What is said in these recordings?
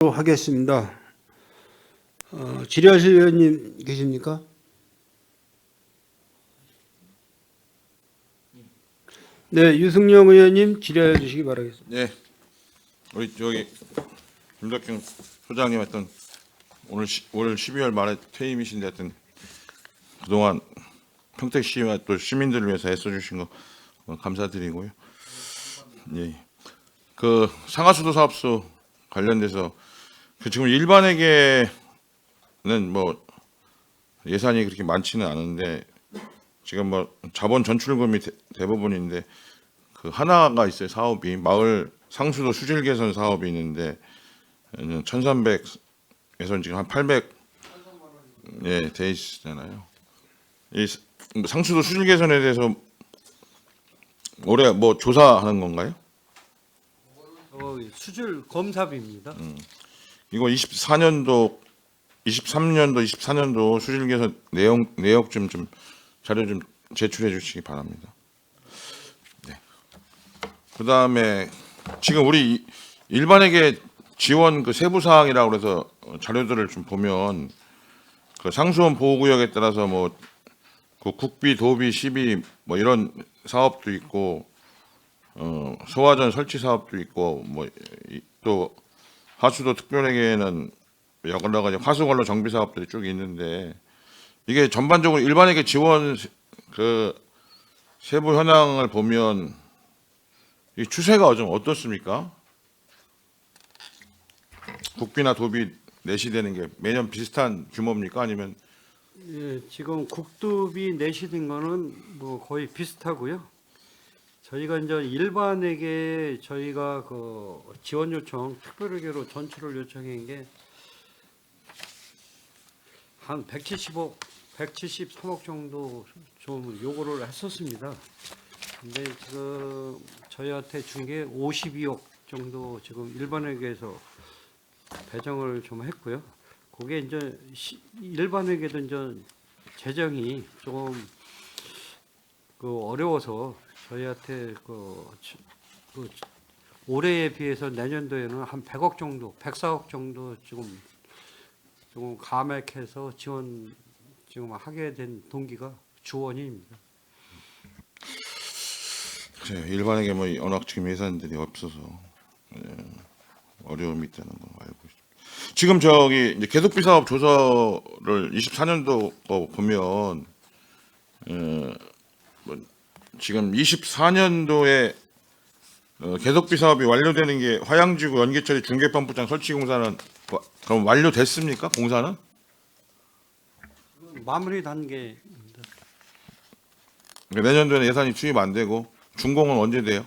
하겠습니다. 질의하실 의원님 계십니까? 네, 유승용 의원님 질의해 주시기 바라겠습니다. 네, 우리 저기 김덕경 소장님 하여튼 올 12월 말에 퇴임이신데 하여튼 그동안 평택시와 또 시민들을 위해서 애써주신 거 감사드리고요. 예, 그 상하수도 사업소 관련돼서 지금 일반에게는 뭐 예산이 그렇게 많지는 않은데 지금 뭐 자본 전출금이 대부분인데 그 하나가 있어요. 사업이 마을 상수도 수질 개선 사업이 있는데 1,300에서 지금 한 800 예, 돼 있잖아요. 이 상수도 수질 개선에 대해서 올해 뭐 조사하는 건가요? 수질 검사비입니다. 이거 24년도, 23년도, 24년도 수질 개선 내역 좀 자료 좀 제출해 주시기 바랍니다. 네. 그다음에 지금 우리 일반에게 지원 그 세부 사항이라고 그래서 자료들을 좀 보면 그 상수원 보호구역에 따라서 뭐 그 국비, 도비, 시비 뭐 이런 사업도 있고 소화전 설치 사업도 있고 뭐 또 하수도 특별회계에는 여러 가지 화수관로 정비 사업들이 쭉 있는데 이게 전반적으로 일반에게 지원 그 세부 현황을 보면 이 추세가 좀 어떻습니까? 국비나 도비 내시되는 게 매년 비슷한 규모입니까? 아니면 예, 지금 국도비 내시된 거는 뭐 거의 비슷하고요. 저희가 이제 일반에게 저희가 그 지원 요청 특별회계로 전출을 요청한 게 한 173억 정도 좀 요구를 했었습니다. 근데 지금 저희한테 준 게 52억 정도 지금 일반회계에서 배정을 좀 했고요. 그게 이제 일반회계도 이제 재정이 조금 그 어려워서 저희한테 그 올해에 비해서 내년도에는 한 100억 정도, 104억 정도 조금 감액해서 지원 지금 하게 된 동기가 주원입니다. 일반에게 뭐 워낙 지금 예산들이 없어서 어려움이 있다는 거 알고 있습니다. 지금 저기 이제 계속비 사업 조서를 24년도 거 보면 뭐 지금 24년도에 계속비 사업이 완료되는 게 화양지구 연계처리 중계펌프장 설치 공사는 그럼 완료됐습니까? 공사는? 마무리 단계입니다. 그러니까 내년도에는 예산이 투입 안 되고 준공은 언제 돼요?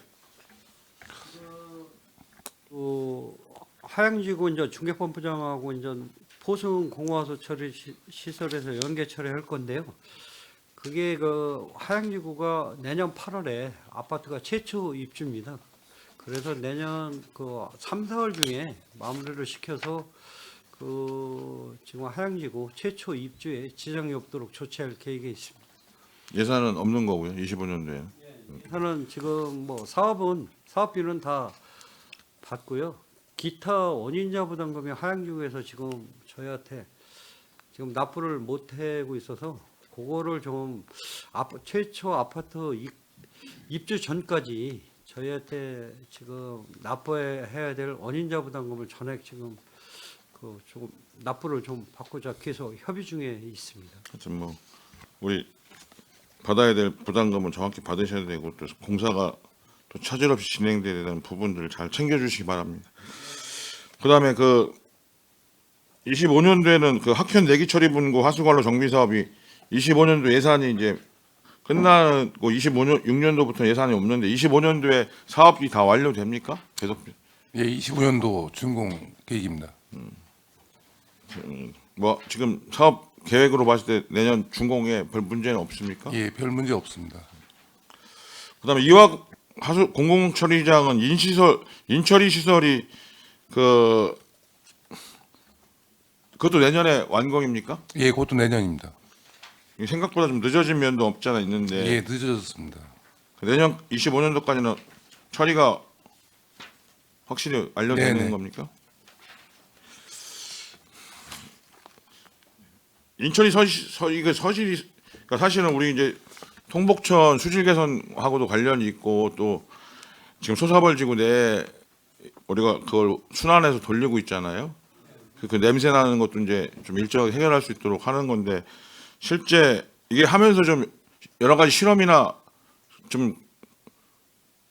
하양지구 이제 중계펌프장하고 이제 포승 공화소 처리 시설에서 연계 처리할 건데요. 그게 그 하양지구가 내년 8월에 아파트가 최초 입주입니다. 그래서 내년 그 3, 4월 중에 마무리를 시켜서 그 지금 하양지구 최초 입주에 지장이 없도록 조치할 계획에 있습니다. 예산은 없는 거고요. 25년도에는. 저는 지금 뭐 사업비는 다 받고요. 기타 원인자 부담금이 하양지구에서 지금 저희한테 지금 납부를 못 하고 있어서 그거를 좀 최초 아파트 입주 전까지 저희한테 지금 납부해야 될 원인자 부담금을 전액 지금 그 조금 납부를 좀 받고자 계속 협의 중에 있습니다. 하여튼 뭐 우리 받아야 될 부담금은 정확히 받으셔야 되고 또 공사가 또 차질 없이 진행되야 되는 부분들을 잘 챙겨주시기 바랍니다. 그다음에 그 25년도에는 그 학현 내기 처리분고 하수관로 정비 사업이 25년도 예산이 이제 끝나고 6년도부터 예산이 없는데 25년도에 사업이 다 완료됩니까? 계속 예, 25년도 준공 계획입니다. 뭐 지금 사업 계획으로 봤을 때 내년 준공에 별 문제는 없습니까? 예, 별 문제 없습니다. 그다음에 이화 하수 공공처리장은 인처리 시설이 그것도 내년에 완공입니까? 예, 그것도 내년입니다. 생각보다 좀 늦어진 면도 없잖아 있는데 예, 늦어졌습니다. 내년 25년도까지는 처리가 확실히 완료되는 네네. 겁니까? 인천이 이게 서실이 그러니까 사실은 우리 이제 통복천 수질 개선하고도 관련이 있고 또 지금 소사벌지구 내 우리가 그걸 순환해서 돌리고 있잖아요. 그 냄새 나는 것도 이제 좀 일정하게 해결할 수 있도록 하는 건데 실제 이게 하면서 좀 여러 가지 실험이나 좀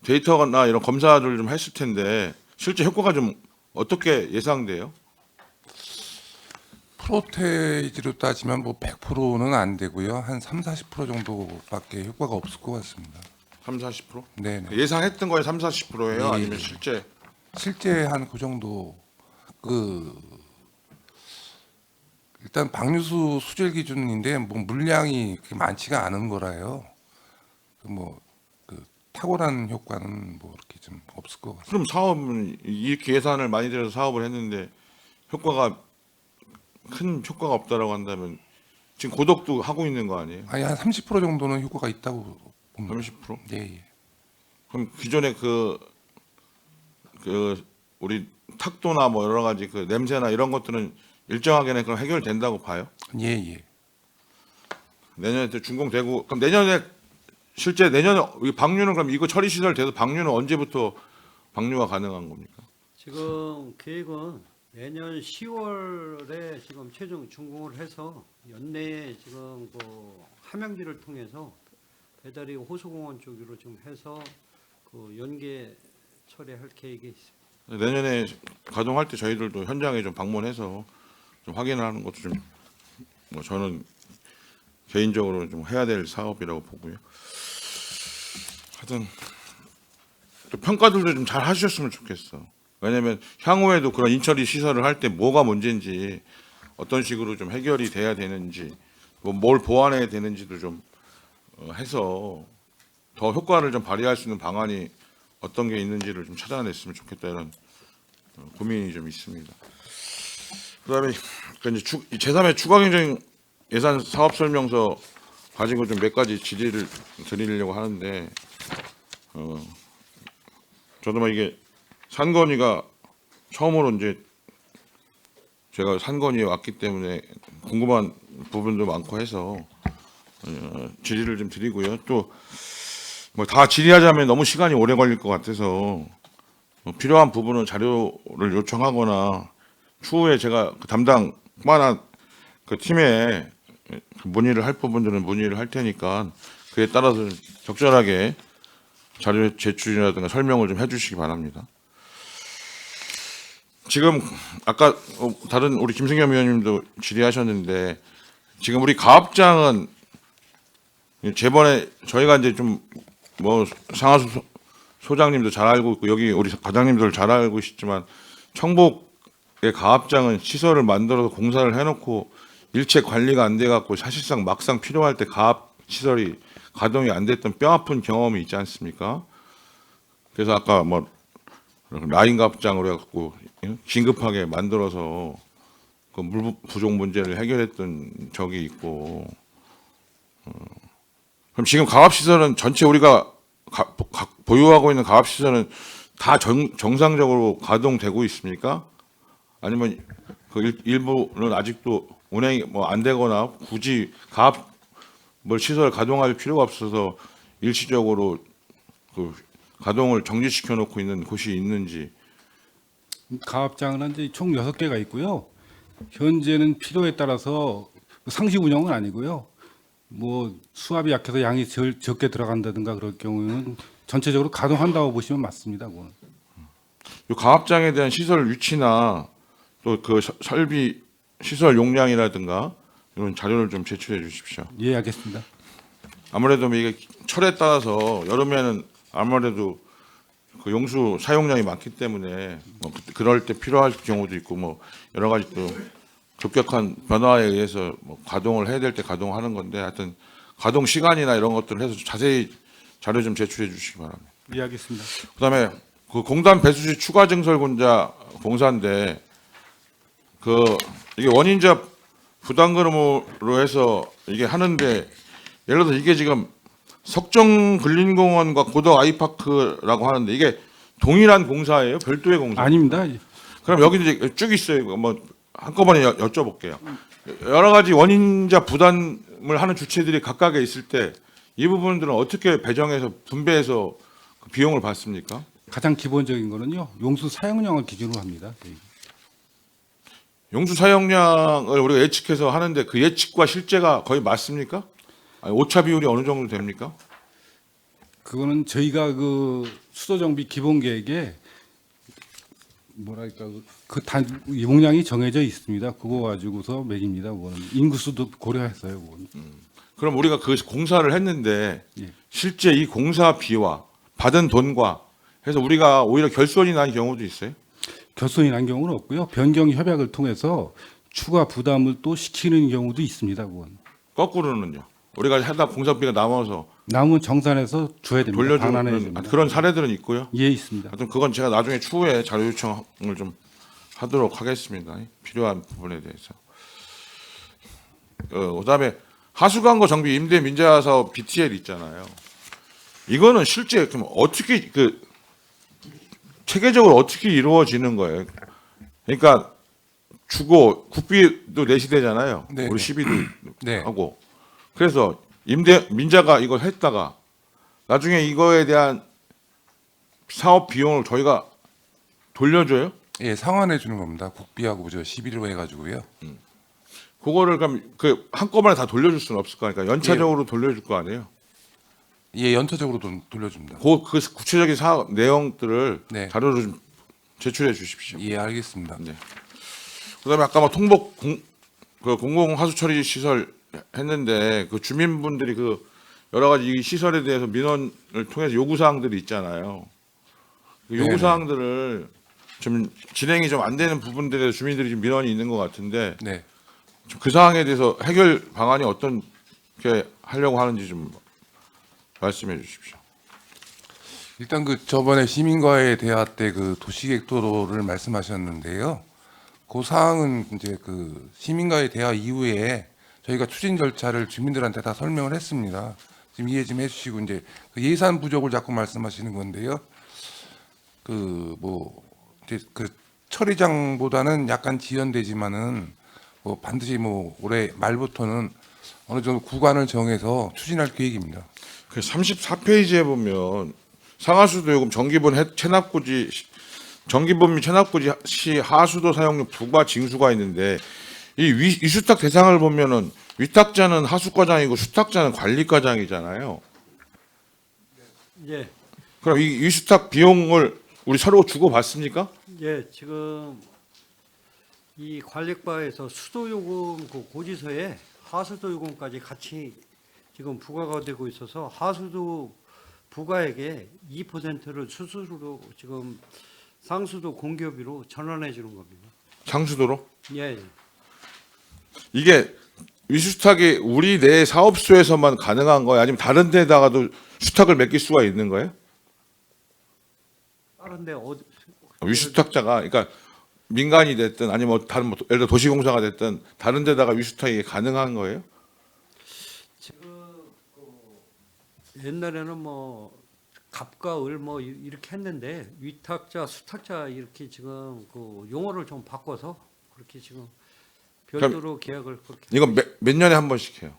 데이터나 이런 검사들을 좀 했을 텐데 실제 효과가 좀 어떻게 예상돼요? 프로테이지로 따지면 뭐 100%는 안 되고요. 한 3-40% 정도밖에 효과가 없을 것 같습니다. 30-40%? 네, 네. 예상했던 거에 30-40%예요? 네. 아니면 실제? 실제 한 그 정도 일단 방류수 수질 기준인데 뭐 물량이 그렇게 많지가 않은 거라요. 그 탁월한 효과는 뭐 이렇게 좀 없을 것 같습니다. 그럼 사업은 이렇게 예산을 많이 들여서 사업을 했는데 큰 효과가 없다라고 한다면 지금 고독도 하고 있는 거 아니에요? 아니 한 30% 정도는 효과가 있다고 봅니다. 30%? 예, 예. 그럼 기존에 그 우리 탁도나 뭐 여러 가지 그 냄새나 이런 것들은 일정하게는 그럼 해결된다고 봐요? 예, 예. 내년에 또 준공되고 그럼 내년에 실제 내년에 이 방류는 그럼 이거 처리 시설 돼서 방류는 언제부터 방류가 가능한 겁니까? 지금 계획은 내년 10월에 지금 최종 준공을 해서 연내에 지금 그 함양지를 통해서 배달이 호수공원 쪽으로 좀 해서 그 연계 처리할 계획이 있습니다. 내년에 가동할 때 저희들도 현장에 좀 방문해서 좀 확인하는 것도 좀 뭐 저는 개인적으로 좀 해야 될 사업이라고 보고요. 하여튼 또 평가들도 좀 잘 하셨으면 좋겠어. 왜냐하면 향후에도 그런 인처리 시설을 할 때 뭐가 문제인지 어떤 식으로 좀 해결이 돼야 되는지 뭐 뭘 보완해야 되는지도 좀 해서 더 효과를 좀 발휘할 수 있는 방안이 어떤 게 있는지를 좀 찾아냈으면 좋겠다 이런 고민이 좀 있습니다. 그다음에 그 이제 제3회 추가경정 예산 사업 설명서 가지고 좀 몇 가지 질의를 드리려고 하는데 저도 뭐 이게 산건위가 처음으로 이제 제가 산건위에 왔기 때문에 궁금한 부분도 많고 해서 질의를 좀 드리고요. 또 뭐 다 질의하자면 너무 시간이 오래 걸릴 것 같아서 필요한 부분은 자료를 요청하거나 추후에 제가 그 담당 만한 그 팀에 문의를 할 부분들은 문의를 할 테니까 그에 따라서 적절하게 자료 제출이라든가 설명을 좀 해주시기 바랍니다. 지금 아까 다른 우리 김승겸 의원님도 질의하셨는데 지금 우리 가업장은 저번에 저희가 이제 좀 뭐 상하수 소장님도 잘 알고 있고 여기 우리 과장님들 잘 알고 있지만 청복의 가압장은 시설을 만들어서 공사를 해놓고 일체 관리가 안 돼갖고 사실상 막상 필요할 때 가압 시설이 가동이 안 됐던 뼈아픈 경험이 있지 않습니까? 그래서 아까 뭐 라인 가압장으로 해갖고 긴급하게 만들어서 그 물 부족 문제를 해결했던 적이 있고 그럼 지금 가압 시설은 전체 우리가 보유하고 있는 가압 시설은 다 정상적으로 가동되고 있습니까? 아니면 그 일부는 아직도 운행이 뭐 안 되거나 굳이 가압 시설 가동할 필요가 없어서 일시적으로 그 가동을 정지시켜 놓고 있는 곳이 있는지. 가압장은 이제 총 6개가 있고요. 현재는 필요에 따라서 상시 운영은 아니고요. 뭐 수압이 약해서 양이 적게 들어간다든가 그럴 경우에는 전체적으로 가동한다고 보시면 맞습니다. 그거는. 이 가압장에 대한 시설 위치나 또 그 설비 시설 용량이라든가 이런 자료를 좀 제출해 주십시오. 예, 알겠습니다. 아무래도 이게 철에 따라서 여름에는 아무래도 그 용수 사용량이 많기 때문에 뭐 그럴 때 필요할 경우도 있고 뭐 여러 가지 또 급격한 변화에 의해서 뭐 가동을 해야 될 때 가동하는 건데 하여튼 가동 시간이나 이런 것들을 해서 자세히 자료 좀 제출해 주시기 바랍니다. 예, 알겠습니다. 그다음에 그 공단 배수지 추가 증설 공자 공사인데 그 이게 원인자 부담금으로 해서 이게 하는데 예를 들어서 이게 지금 석정 근린공원과 고덕 아이파크라고 하는데 이게 동일한 공사예요? 별도의 공사? 아닙니다. 그럼 여기 이제 쭉 있어요. 뭐 한꺼번에 여쭤볼게요. 여러 가지 원인자 부담을 하는 주체들이 각각에 있을 때 이 부분들은 어떻게 배정해서 분배해서 그 비용을 받습니까? 가장 기본적인 거는요. 용수 사용량을 기준으로 합니다. 용수 사용량을 우리가 예측해서 하는데 그 예측과 실제가 거의 맞습니까? 아니, 오차 비율이 어느 정도 됩니까? 그거는 저희가 그 수도 정비 기본 계획에 뭐랄까 그단 용량이 정해져 있습니다. 그거 가지고서 매깁니다. 그거는 인구수도 고려했어요. 그거는. 그럼 우리가 그 공사를 했는데 예. 실제 이 공사비와 받은 돈과 해서 우리가 오히려 결손이 난 경우도 있어요. 결손이 난 경우는 없고요. 변경 협약을 통해서 추가 부담을 또 시키는 경우도 있습니다. 그건. 거꾸로는요. 우리가 하다 공사비가 남아서 남은 정산해서 줘야 됩니다. 반환해야 돌려주는 됩니다. 그런 사례들은 있고요. 예, 있습니다. 하여튼 그건 제가 나중에 추후에 자료 요청을 좀 하도록 하겠습니다. 필요한 부분에 대해서. 그다음에 하수관고 정비 임대 민자 사업 BTL 있잖아요. 이거는 실제 그럼 어떻게 그 체계적으로 어떻게 이루어지는 거예요? 그러니까 주고 국비도 내시되잖아요. 네, 우리 네. 시비도 네. 하고. 그래서 임대 민자가 이걸 했다가 나중에 이거에 대한 사업 비용을 저희가 돌려줘요? 예, 상환해 주는 겁니다. 국비하고 저 시비로 해가지고요. 그거를 그럼 그 한꺼번에 다 돌려줄 수는 없을 거니까 연차적으로 돌려줄 거 아니에요? 예, 연차적으로 돌려줍니다. 그 구체적인 사업 내용들을 네. 자료로 좀 제출해 주십시오. 예, 알겠습니다. 네. 그다음에 아까 뭐 통복 그 공공 하수 처리 시설 했는데 그 주민분들이 그 여러 가지 이 시설에 대해서 민원을 통해서 요구 사항들이 있잖아요. 그 요구 네네. 사항들을 좀 진행이 좀 안 되는 부분들에 대해서 주민들이 좀 민원이 있는 것 같은데 네. 그 사항에 대해서 해결 방안이 어떻게 하려고 하는지 좀 말씀해 주십시오. 일단 그 저번에 시민과의 대화 때 그 도시계획도로를 말씀하셨는데요. 그 사항은 이제 그 시민과의 대화 이후에 저희가 추진 절차를 주민들한테 다 설명을 했습니다. 지금 이해 좀 해주시고 이제 그 예산 부족을 자꾸 말씀하시는 건데요. 그 뭐 이제 그 처리장보다는 약간 지연되지만은 뭐 반드시 뭐 올해 말부터는 어느 정도 구간을 정해서 추진할 계획입니다. 그 34페이지에 보면 상하수도 요금 정기분 체납구지 정기분 및 체납구지 시 하수도 사용료 부과 징수가 있는데 이 위수탁 대상을 보면은 위탁자는 하수과장이고 수탁자는 관리과장이잖아요. 예, 그럼 이 위수탁 비용을 우리 서로 주고 받습니까? 예, 지금 이 관리과에서 수도요금 그 고지서에 하수도 요금까지 같이 지금 부과가 되고 있어서 하수도 부가액의 2%를 수수료로 지금 상수도 공기업비로 전환해 주는 겁니다. 상수도로? 예, 예. 이게 위수탁이 우리 내 사업소에서만 가능한 거예요? 아니면 다른 데다가도 수탁을 맡길 수가 있는 거예요? 다른데 어디 위수탁자가 그러니까 민간이 됐든 아니면 뭐 다른 뭐 예를 들어 도시공사가 됐든 다른 데다가 위수탁이 가능한 거예요? 옛날에는 뭐 갑과 을 뭐 이렇게 했는데 위탁자, 수탁자 이렇게 지금 그 용어를 좀 바꿔서 그렇게 지금 별도로 계약을 그렇게 이건 몇 년에 한 번씩 해요.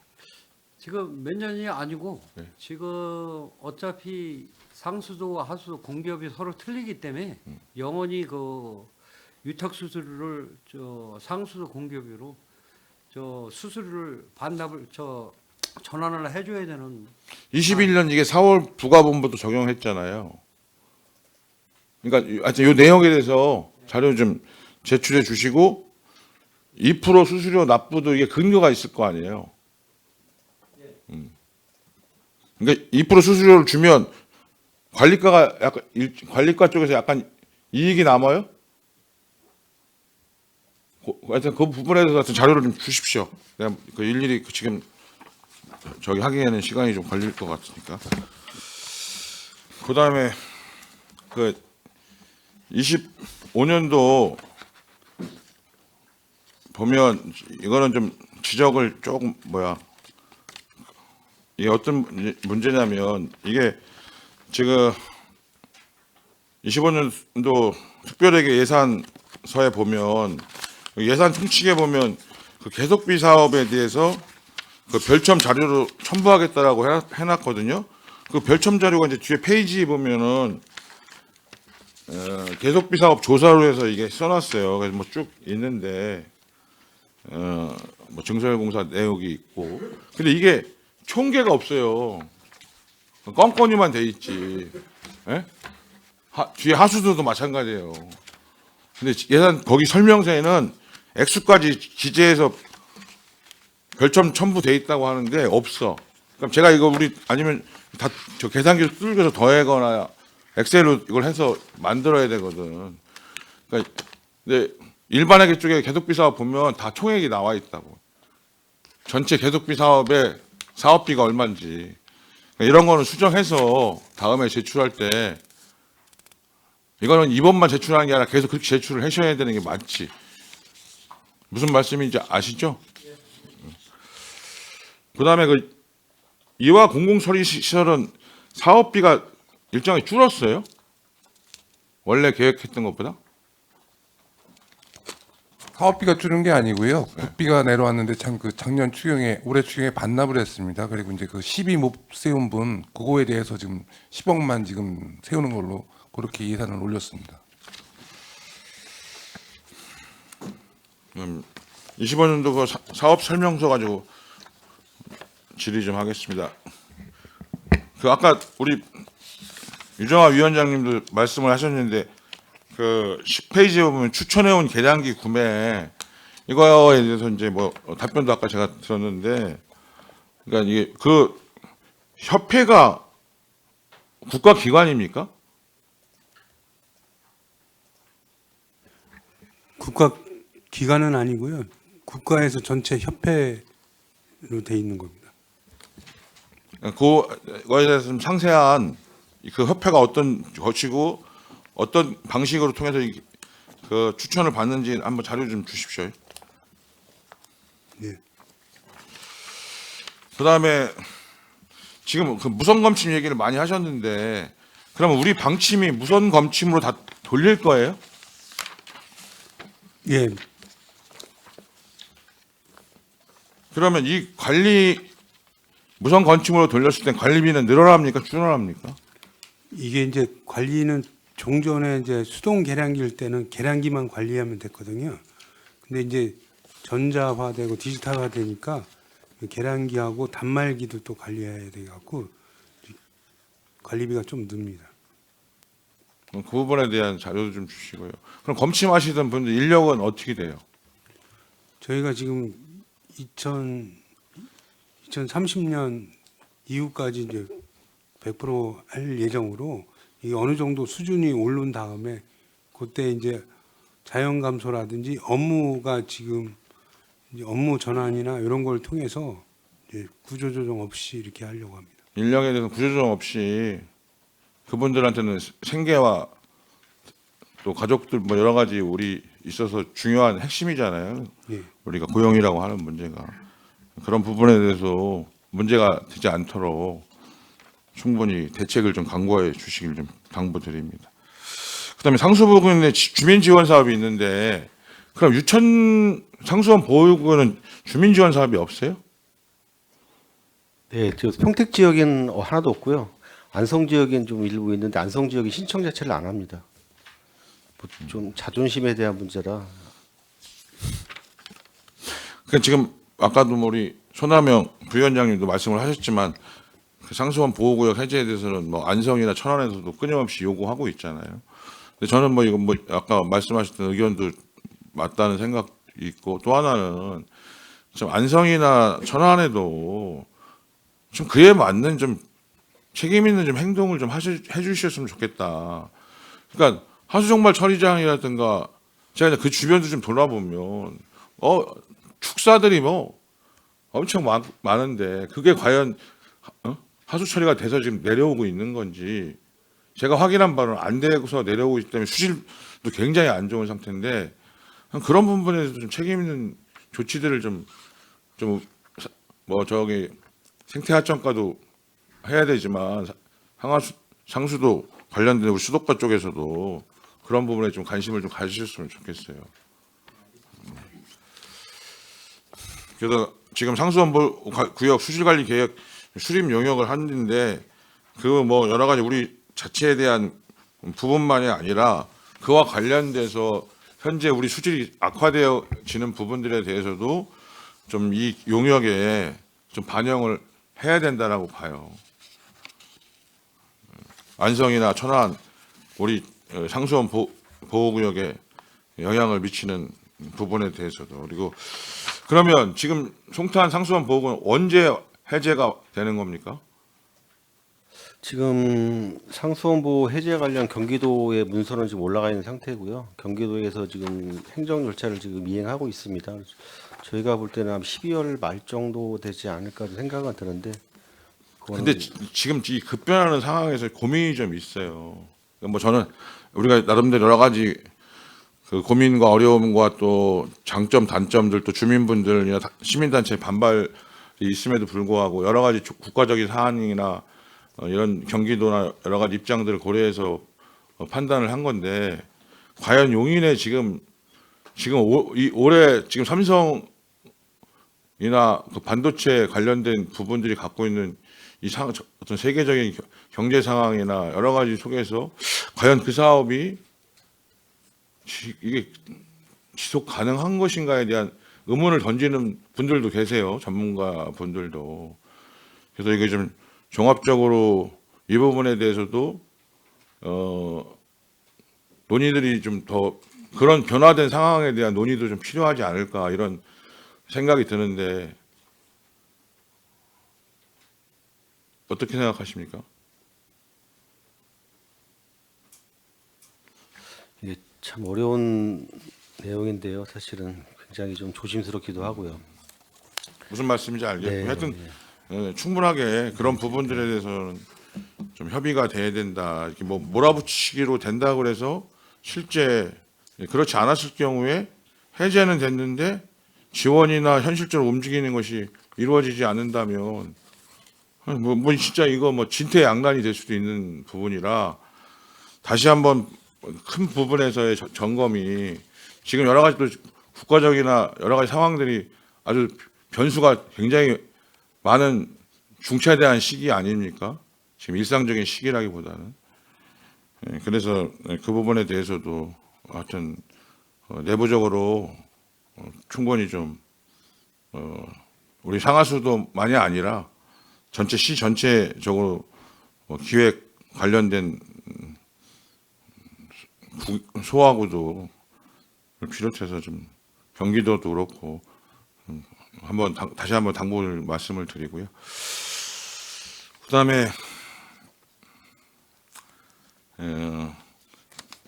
지금 몇 년이 아니고 네. 지금 어차피 상수도와 하수도 공기업이 서로 틀리기 때문에 영원히 그 위탁 수수료를 저 상수도 공기업으로 저 수수료를 반납을 저 전환을 해줘야 되는 21년 이게 4월 부가본부도 적용했잖아요. 그러니까 하여튼 이 내용에 대해서 자료 좀 제출해 주시고 2% 수수료 납부도 이게 근거가 있을 거 아니에요. 그러니까 2% 수수료를 주면 관리과가 약간 관리과 쪽에서 약간 이익이 남아요? 하여튼 그 부분에 대해서 하여튼 자료를 좀 주십시오. 내가 그 일일이 지금 저기 하기에는 시간이 좀 걸릴 것 같으니까. 그 다음에 그 25년도 보면 이거는 좀 지적을 조금 이게 어떤 문제냐면 이게 지금 25년도 특별회계 예산서에 보면 예산 총칙에 보면 그 계속비 사업에 대해서 그 별첨 자료로 첨부하겠다라고 해놨거든요. 그 별첨 자료가 이제 뒤에 페이지에 보면은 계속비 사업 조사로 해서 이게 써놨어요. 그래서 뭐 쭉 있는데 뭐 증설공사 내역이 있고, 근데 이게 총계가 없어요. 껌껌이만 돼 있지. 예? 뒤에 하수도도 마찬가지예요. 근데 예산 거기 설명서에는 액수까지 기재해서 별점 첨부돼 있다고 하는데 없어. 그럼 제가 이거 우리 아니면 다 저 계산기로 뚫겨서 더하거나 엑셀로 이걸 해서 만들어야 되거든. 그러니까 근데 일반회계 쪽에 계속비 사업 보면 다 총액이 나와 있다고. 전체 계속비 사업의 사업비가 얼마인지. 그러니까 이런 거는 수정해서 다음에 제출할 때 이거는 이번만 제출하는 게 아니라 계속 그렇게 제출을 하셔야 되는 게 맞지. 무슨 말씀인지 아시죠? 그다음에 그 이와 공공처리시설은 사업비가 일정이 줄었어요? 원래 계획했던 것보다? 사업비가 줄은 게 아니고요. 국비가 내려왔는데 참 그 작년 추경에 올해 추경에 반납을 했습니다. 그리고 이제 그 시비 못 세운 분 그거에 대해서 지금 10억만 지금 세우는 걸로 그렇게 예산을 올렸습니다. 25년도 그 사업 설명서 가지고 질의 좀 하겠습니다. 그 아까 우리 유정아 위원장님도 말씀을 하셨는데 그 10페이지에 보면 추천해온 계량기 구매 이거에 대해서 이제 뭐 답변도 아까 제가 들었는데, 그러니까 이게 그 협회가 국가기관입니까? 국가 기관은 아니고요. 국가에서 전체 협회로 돼 있는 겁니다. 그거에 대해서 좀 상세한 그 협회가 어떤 것이고 어떤 방식으로 통해서 그 추천을 받는지 한번 자료 좀 주십시오. 네. 그다음에 지금 그 무선 검침 얘기를 많이 하셨는데, 그러면 우리 방침이 무선 검침으로 다 돌릴 거예요? 예, 그러면 이 관리 무선 검침으로 돌렸을 때 관리비는 늘어납니까, 줄어납니까? 이게 이제 관리는 종전에 이제 수동 계량기일 때는 계량기만 관리하면 됐거든요. 근데 이제 전자화되고 디지털화되니까 계량기하고 단말기도 또 관리해야 돼 갖고 관리비가 좀 늡니다. 그 부분에 대한 자료도 좀 주시고요. 그럼 검침하시던 분들 인력은 어떻게 돼요? 저희가 지금 2030년 이후까지 이제 100% 할 예정으로 이게 어느 정도 수준이 오른 다음에 그때 이제 자연 감소라든지 업무가 지금 이제 업무 전환이나 이런 걸 통해서 이제 구조조정 없이 이렇게 하려고 합니다. 인력에 대해서 구조조정 없이 그분들한테는 생계와 또 가족들 뭐 여러 가지 우리 있어서 중요한 핵심이잖아요. 예. 우리가 고용이라고 하는 문제가 그런 부분에 대해서 문제가 되지 않도록 충분히 대책을 좀 강구해 주시길 좀 당부드립니다. 그다음에 상수부근에 주민 지원 사업이 있는데, 그럼 유천 상수원 보호구는 주민 지원 사업이 없어요? 네, 저 평택 지역엔 하나도 없고요. 안성 지역엔 좀 일부 있는데 안성 지역이 신청 자체를 안 합니다. 뭐좀 자존심에 대한 문제라. 그 지금 아까도 우리 손하명 부위원장님도 말씀을 하셨지만 그 상수원 보호구역 해제에 대해서는 뭐 안성이나 천안에서도 끊임없이 요구하고 있잖아요. 근데 저는 뭐 이거 뭐 아까 말씀하셨던 의견도 맞다는 생각이 있고, 또 하나는 좀 안성이나 천안에도 좀 그에 맞는 좀 책임 있는 좀 행동을 좀 해주셨으면 좋겠다. 그러니까 하수종말 처리장이라든가 제가 그 주변도 좀 돌아보면 축사들이 뭐 엄청 많은데 그게 과연 하수 처리가 돼서 지금 내려오고 있는 건지, 제가 확인한 바로는 안 되고서 내려오고 있기 때문에 수질도 굉장히 안 좋은 상태인데, 그런 부분에서 좀 책임 있는 조치들을 좀 뭐 저기 생태하천과도 해야 되지만 상수도 관련된 우리 수도과 쪽에서도 그런 부분에 좀 관심을 좀 가지셨으면 좋겠어요. 그래서 지금 상수원구역 수질관리 계획 수립 용역을 하는데 그 뭐 여러 가지 우리 자체에 대한 부분만이 아니라 그와 관련돼서 현재 우리 수질이 악화되어지는 부분들에 대해서도 좀 이 용역에 좀 반영을 해야 된다라고 봐요. 안성이나 천안 우리 상수원 보호구역에 영향을 미치는 부분에 대해서도. 그리고 그러면 지금 송탄 상수원 보호구역 언제 해제가 되는 겁니까? 지금 상수원보 해제 관련 경기도의 문서는 지금 올라가 있는 상태고요. 경기도에서 지금 행정 절차를 지금 이행하고 있습니다. 저희가 볼 때는 한 12월 말 정도 되지 않을까 생각은 드는데. 그거는 근데 지금 이 급변하는 상황에서 고민이 좀 있어요. 뭐 저는 우리가 나름대로 여러 가지 그 고민과 어려움과 또 장점 단점들 또 주민분들이나 시민단체 반발이 있음에도 불구하고 여러 가지 국가적인 사안이나 이런 경기도나 여러 가지 입장들을 고려해서 판단을 한 건데 과연 용인에 지금 올해 지금 삼성이나 그 반도체 관련된 부분들이 갖고 있는 어떤 세계적인 경제 상황이나 여러 가지 속에서 과연 그 사업이 이게 지속 가능한 것인가에 대한 의문을 던지는 분들도 계세요. 전문가 분들도. 그래서 이게 좀 종합적으로 이 부분에 대해서도 논의들이 좀 더 그런 변화된 상황에 대한 논의도 좀 필요하지 않을까 이런 생각이 드는데 어떻게 생각하십니까? 이게 참 어려운 내용인데요. 사실은 굉장히 좀 조심스럽기도 하고요. 무슨 말씀인지 알겠고 네, 하여튼 네. 충분하게 그런 부분들에 대해서는 좀 협의가 돼야 된다. 이렇게 뭐 몰아붙이기로 된다고 그래서 실제 그렇지 않았을 경우에 해제는 됐는데 지원이나 현실적으로 움직이는 것이 이루어지지 않는다면 뭐 진짜 이거 뭐 진퇴양난이 될 수도 있는 부분이라 다시 한번 큰 부분에서의 점검이 지금 여러 가지 또 국가적이나 여러 가지 상황들이 아주 변수가 굉장히 많은 중차대한 시기 아닙니까? 지금 일상적인 시기라기보다는. 그래서 그 부분에 대해서도 하여튼 내부적으로 충분히 좀 우리 상하수도만이 아니라 전체 시 전체적으로 기획 관련된 소하고도 비롯해서 좀 경기도도 그렇고 다시 한번 당부를 말씀을 드리고요. 그다음에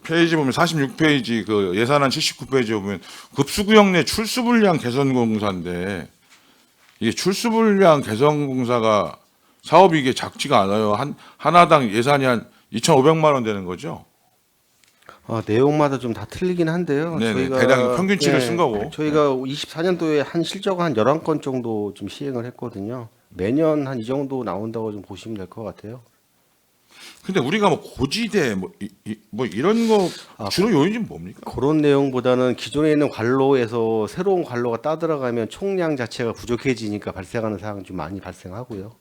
페이지 보면 46페이지 그 예산안 79페이지 보면 급수구역 내 출수불량 개선공사인데 이게 출수불량 개선공사가 사업이 이게 작지가 않아요. 하나당 예산이 한 2,500만 원 되는 거죠. 내용마다 좀 다 틀리긴 한데요. 네네, 대략 평균치를 쓴 거고. 저희가 24년도에 한 실적은 한 11건 정도 좀 시행을 했거든요. 매년 한 이 정도 나온다고 좀 보시면 될 것 같아요. 근데 우리가 뭐 고지대 뭐 이런 거 주로 요인이 뭡니까? 그런 내용보다는 기존에 있는 관로에서 새로운 관로가 따들어가면 총량 자체가 부족해지니까 발생하는 사항이 좀 많이 발생하고요.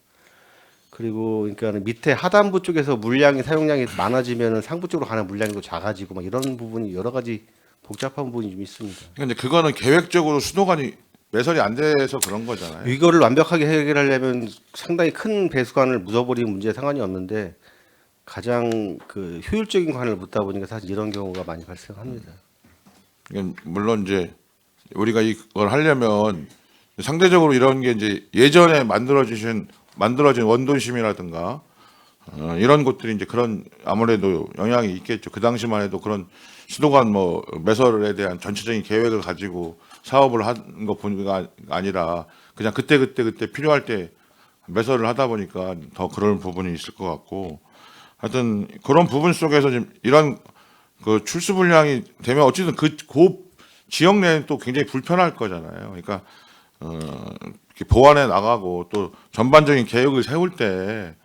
그리고 그러니까 밑에 하단부 쪽에서 물량이 사용량이 많아지면 상부 쪽으로 가는 물량이 또 작아지고 막 이런 부분이 여러 가지 복잡한 부분이 좀 있습니다. 근데 그거는 계획적으로 수도관이 매설이 안 돼서 그런 거잖아요. 이거를 완벽하게 해결하려면 상당히 큰 배수관을 묻어버리는 문제에 상관이 없는데 가장 그 효율적인 관을 묻다 보니까 사실 이런 경우가 많이 발생합니다. 이건 물론 이제 우리가 이걸 하려면 상대적으로 이런 게 이제 예전에 만들어진 원도심이라든가 이런 곳들이 이제 그런 아무래도 영향이 있겠죠. 그 당시만 해도 그런 수도관 뭐 매설에 대한 전체적인 계획을 가지고 사업을 한 거 보니까 아니라 그냥 그때 필요할 때 매설을 하다 보니까 더 그런 부분이 있을 것 같고 하여튼 그런 부분 속에서 지금 이런 그 출수 불량이 되면 어쨌든 그 지역 내에는 또 굉장히 불편할 거잖아요. 그러니까 이렇게 보완해 나가고 또 전반적인 계획을 세울 때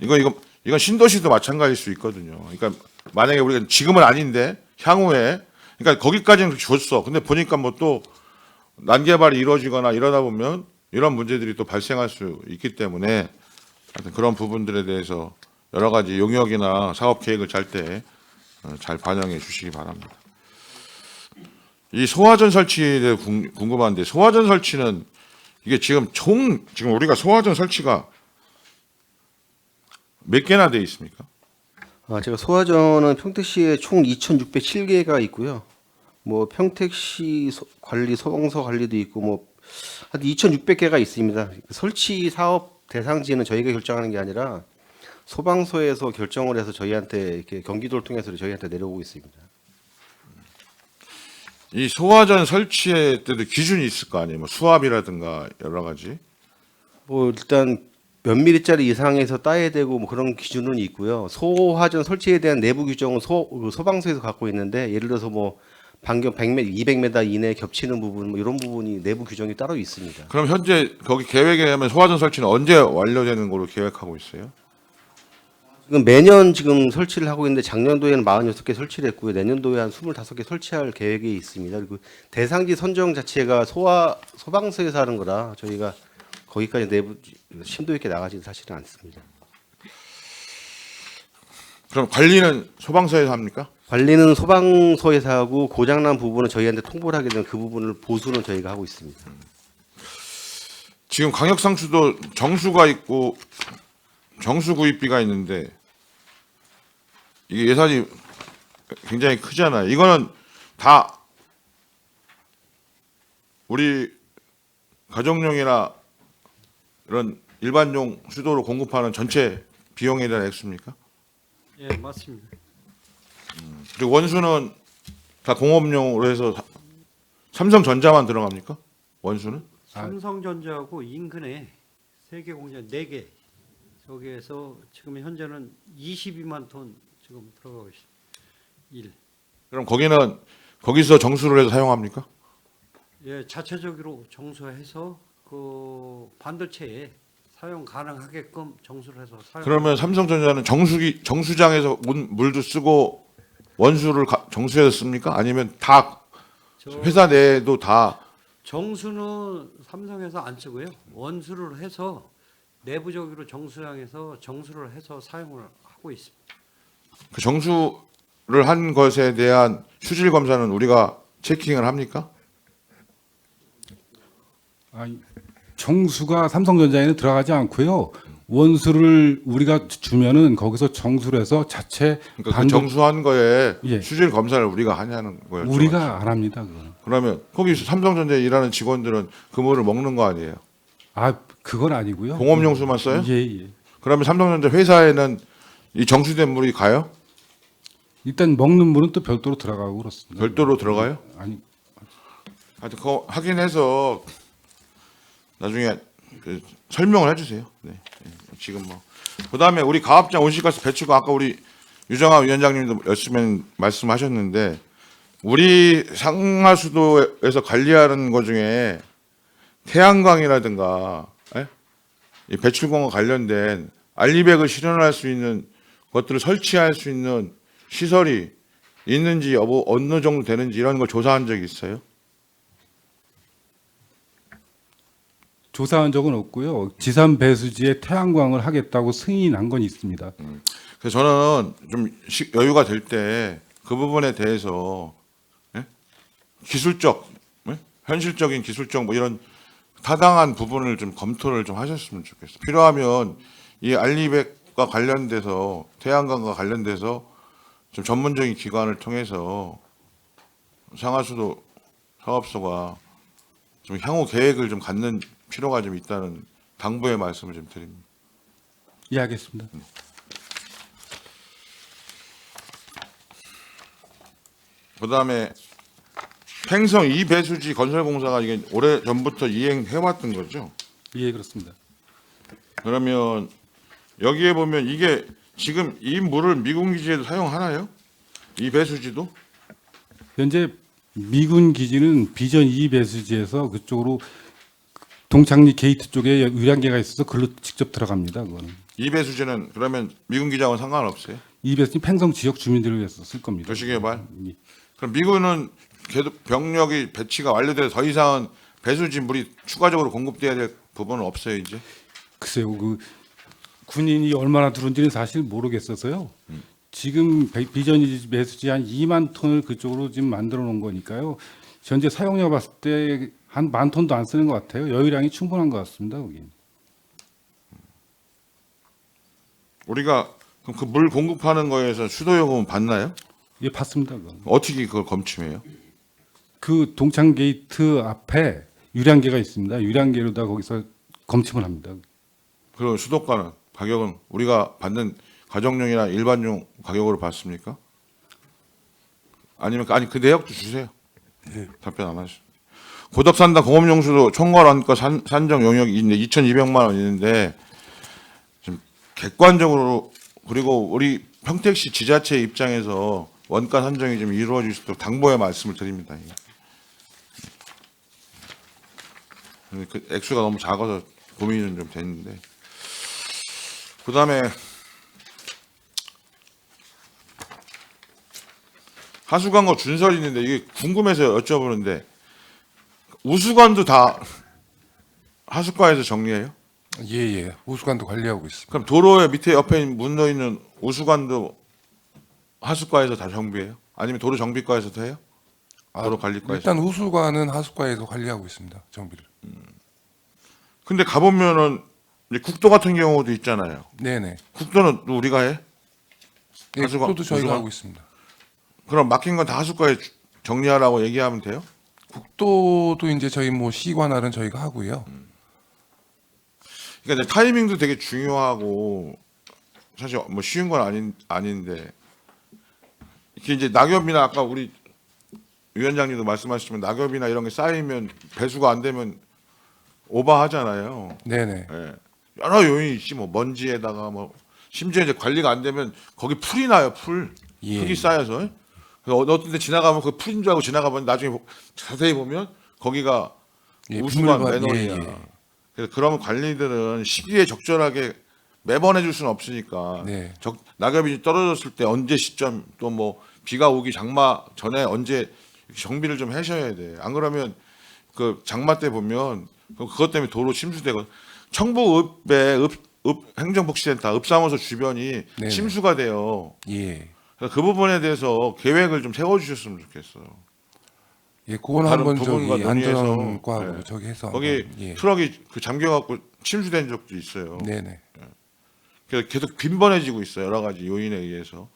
이건 신도시도 마찬가지일 수 있거든요. 그러니까 만약에 우리가 지금은 아닌데 향후에 그러니까 거기까지는 줬어. 근데 보니까 뭐 또 난개발이 이루어지거나 이러다 보면 이런 문제들이 또 발생할 수 있기 때문에 하여튼 그런 부분들에 대해서 여러 가지 용역이나 사업 계획을 짤 때 잘 반영해 주시기 바랍니다. 이 소화전 설치에 대해 궁금한데 소화전 설치는 이게 지금 우리가 소화전 설치가 몇 개나 돼 있습니까? 제가 소화전은 평택시에 총 2,607개가 있고요. 뭐 평택시 관리, 소방서 관리도 있고 뭐 한 2,600개가 있습니다. 설치 사업 대상지는 저희가 결정하는 게 아니라 소방서에서 결정을 해서 저희한테 이렇게 경기도를 통해서 저희한테 내려오고 있습니다. 이 소화전 설치에 때도 기준이 있을 거 아니에요? 뭐 수압이라든가 여러 가지. 뭐 일단 몇 미리짜리 이상에서 따야 되고 뭐 그런 기준은 있고요. 소화전 설치에 대한 내부 규정은 소방서에서 갖고 있는데 예를 들어서 뭐 반경 100m, 200m 이내에 겹치는 부분 뭐 이런 부분이 내부 규정이 따로 있습니다. 그럼 현재 거기 계획에 의하면 소화전 설치는 언제 완료되는 걸로 계획하고 있어요? 지금 매년 지금 설치를 하고 있는데 작년도에는 46개 설치를 했고요. 내년도에 한 25개 설치할 계획이 있습니다. 그리고 대상지 선정 자체가 소방서에서 하는 거라 저희가 거기까지 내부 심도 있게 나가지는 사실은 않습니다. 그럼 관리는 소방서에서 합니까? 관리는 소방서에서 하고 고장난 부분은 저희한테 통보를 하게 되면 그 부분을 보수는 저희가 하고 있습니다. 지금 광역상수도 정수가 있고 정수 구입비가 있는데 이게 예산이 굉장히 크잖아요. 이거는 다 우리 가정용이나 이런 일반용 수도로 공급하는 전체 비용에 대한 액수입니까? 예, 맞습니다. 그리고 원수는 다 공업용으로 해서 삼성전자만 들어갑니까? 원수는? 삼성전자하고 인근에 세계 공장 4개 저기에서 지금 현재는 22만 톤 지금 들어가고 있습니다. 그럼 거기서 정수를 해서 사용합니까? 예, 자체적으로 정수해서 그 반도체에 사용 가능하게끔 정수를 해서 사용. 그러면 삼성전자는 정수장에서 물도 쓰고 원수를 정수해서 씁니까? 아니면 다 회사 내에도 다 정수는 삼성에서 안 쓰고요. 원수를 해서 내부적으로 정수장에서 정수를 해서 사용을 하고 있습니다. 그 정수를 한 것에 대한 수질 검사는 우리가 체킹을 합니까? 정수가 삼성전자에는 들어가지 않고요. 원수를 우리가 주면은 거기서 정수를 해서 자체 그러니까 그 정수한 거에 예. 수질 검사를 우리가 하냐는 거예요. 우리가 안 합니다. 그거는. 그러면 거기 삼성전자에 일하는 직원들은 그 물을 먹는 거 아니에요? 그건 아니고요. 공업용수만 써요? 예. 그러면 삼성전자 회사에는 이 정수된 물이 가요? 일단 먹는 물은 또 별도로 들어가고 그렇습니다. 별도로 들어가요? 아니, 하여튼 그거 확인해서 나중에 그 설명을 해주세요. 네. 지금 뭐 그다음에 우리 가압장 온실가스 배출과 아까 우리 유정아 위원장님도 열심히 말씀하셨는데 우리 상하수도에서 관리하는 것 중에 태양광이라든가 이 배출광과 관련된 알리백을 실현할 수 있는 것들을 설치할 수 있는 시설이 있는지 여부 어느 정도 되는지 이런 걸 조사한 적이 있어요? 조사한 적은 없고요. 지산 배수지에 태양광을 하겠다고 승인한 건 있습니다. 그래서 저는 좀 여유가 될 때 그 부분에 대해서 기술적, 현실적인 기술적 뭐 이런 타당한 부분을 좀 검토를 좀 하셨으면 좋겠어요. 필요하면 이 알리백과 관련돼서 태양광과 관련돼서 좀 전문적인 기관을 통해서 상하수도 사업소가 좀 향후 계획을 좀 갖는 필요가 좀 있다는 당부의 말씀을 좀 드립니다. 예, 알겠습니다. 그다음에 팽성 2배수지 건설 공사가 이게 오래 전부터 이행해 왔던 거죠. 예, 그렇습니다. 그러면 여기에 보면 이게 지금 이 물을 미군 기지에도 사용하나요? 이 배수지도? 현재 미군 기지는 비전 2 배수지에서 그쪽으로 동창리 게이트 쪽에 유량계가 있어서 글로 직접 들어갑니다. 그거는. 이 배수지는 그러면 미군 기지하고는 상관없어요? 이 배수지 팽성 지역 주민들을 위해서 쓸 겁니다. 도시개발? 예. 그럼 미군은 계속 병력이 배치가 완료돼서 더 이상은 배수진 물이 추가적으로 공급돼야 될 부분은 없어요 이제. 글쎄요, 그 군인이 얼마나 들어온지는 사실 모르겠어서요. 지금 비전이 매수지 한 2만 톤을 그쪽으로 지금 만들어 놓은 거니까요. 현재 사용량 봤을 때 한 10,000톤도 안 쓰는 것 같아요. 여유량이 충분한 것 같습니다. 거기. 우리가 그럼 그 물 공급하는 거에서 수도 요금은 받나요? 예, 봤습니다. 그건. 어떻게 그걸 검침해요? 그 동창 게이트 앞에 유량계가 있습니다. 유량계로다 거기서 검침을 합니다. 그럼 수도가는 가격은 우리가 받는 가정용이나 일반용 가격으로 받습니까? 아니면 아니 그 내역도 주세요. 답변 안 하시죠. 고덕산단 공업용수도 총괄원가 산정 용역이 있는데 2,200만 원 있는데 지금 객관적으로 그리고 우리 평택시 지자체 입장에서 원가 산정이 좀 이루어질 수 있도록 당부의 말씀을 드립니다. 그 액수가 너무 작아서 고민은 좀 됐는데 그다음에 하수관과 준설이 있는데 이게 궁금해서 여쭤보는데 우수관도 다 하수과에서 정리해요? 예. 우수관도 관리하고 있습니다. 그럼 도로에 밑에 옆에 묻어 있는 우수관도 하수과에서 다 정비해요? 아니면 도로 정비과에서도 해요? 도로 관리과에서? 일단 우수관은 하수과에서 관리하고 있습니다. 정비를. 근데 가보면은 이제 국도 같은 경우도 있잖아요. 네네. 국도는 또 우리가 해? 예, 하수관, 국도도 저희가 우수관? 하고 있습니다. 그럼 막힌 건 다 하수과에 정리하라고 얘기하면 돼요? 국도도 이제 저희 뭐 시관할은 저희가 하고요. 그러니까 이제 타이밍도 되게 중요하고 사실 뭐 쉬운 건 아닌데 이게 이제 낙엽이나 아까 우리 위원장님도 말씀하셨지만 낙엽이나 이런 게 쌓이면 배수가 안 되면 오버하잖아요. 네네. 예. 여러 요인이 있지 뭐 먼지에다가 뭐 심지어 이제 관리가 안 되면 거기 풀이 나요 풀 예. 흙이 쌓여서 그래서 어떤 데 지나가면 그 풀인 줄 알고 지나가면 나중에 자세히 보면 거기가 예, 우수관 비밀관, 매너리야. 예. 그래서 그런 관리들은 시기에 적절하게 매번 해줄 수는 없으니까 네. 낙엽이 떨어졌을 때 언제 시점 또 뭐 비가 오기 장마 전에 언제 정비를 좀 하셔야 돼. 안 그러면 그 장마 때 보면 그것 때문에 도로 침수되고 청부읍의 행정복지센터 읍사무소 주변이 네네. 침수가 돼요. 예. 그래서 그 부분에 대해서 계획을 좀 세워주셨으면 좋겠어요. 예, 그건 다른 한번 부분과 저기 논의해서, 안전과하고 네. 저기 해서 거기 한번, 예. 트럭이 그 잠겨갖고 침수된 적도 있어요. 네네. 그래서 계속 빈번해지고 있어요. 여러 가지 요인에 의해서.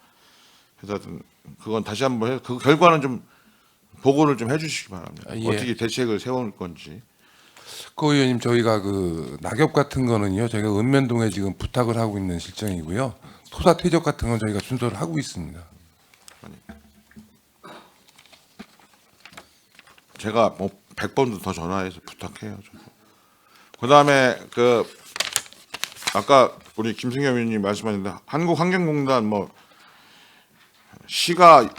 그래서 하여튼 그건 다시 한번 해서 그 결과는 좀 보고를 좀 해주시기 바랍니다. 아, 예. 어떻게 대책을 세울 건지. 그 의원님 저희가 그 낙엽 같은 거는요 저희가 읍면동에 지금 부탁을 하고 있는 실정이고요. 토사 퇴적 같은 건 저희가 준수를 하고 있습니다. 제가 뭐 100번도 더 전화해서 부탁해요. 그다음에 그 아까 우리 김승겸 의원님 말씀하셨는데 한국환경공단 뭐 시가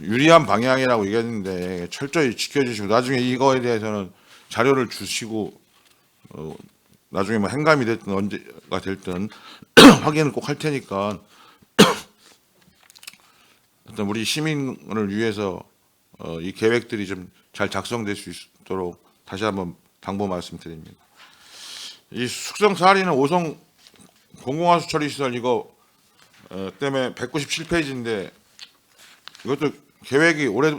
유리한 방향이라고 얘기했는데 철저히 지켜주시고 나중에 이거에 대해서는 자료를 주시고 나중에 뭐 행감이 됐든 언제가 됐든 확인을 꼭 할 테니까 어떤 우리 시민을 위해서 이 계획들이 좀 잘 작성될 수 있도록 다시 한번 당부 말씀드립니다. 이 숙성 사리는 5성 공공하수 처리 시설 이거 때문에 197페이지인데 이것도 계획이 오래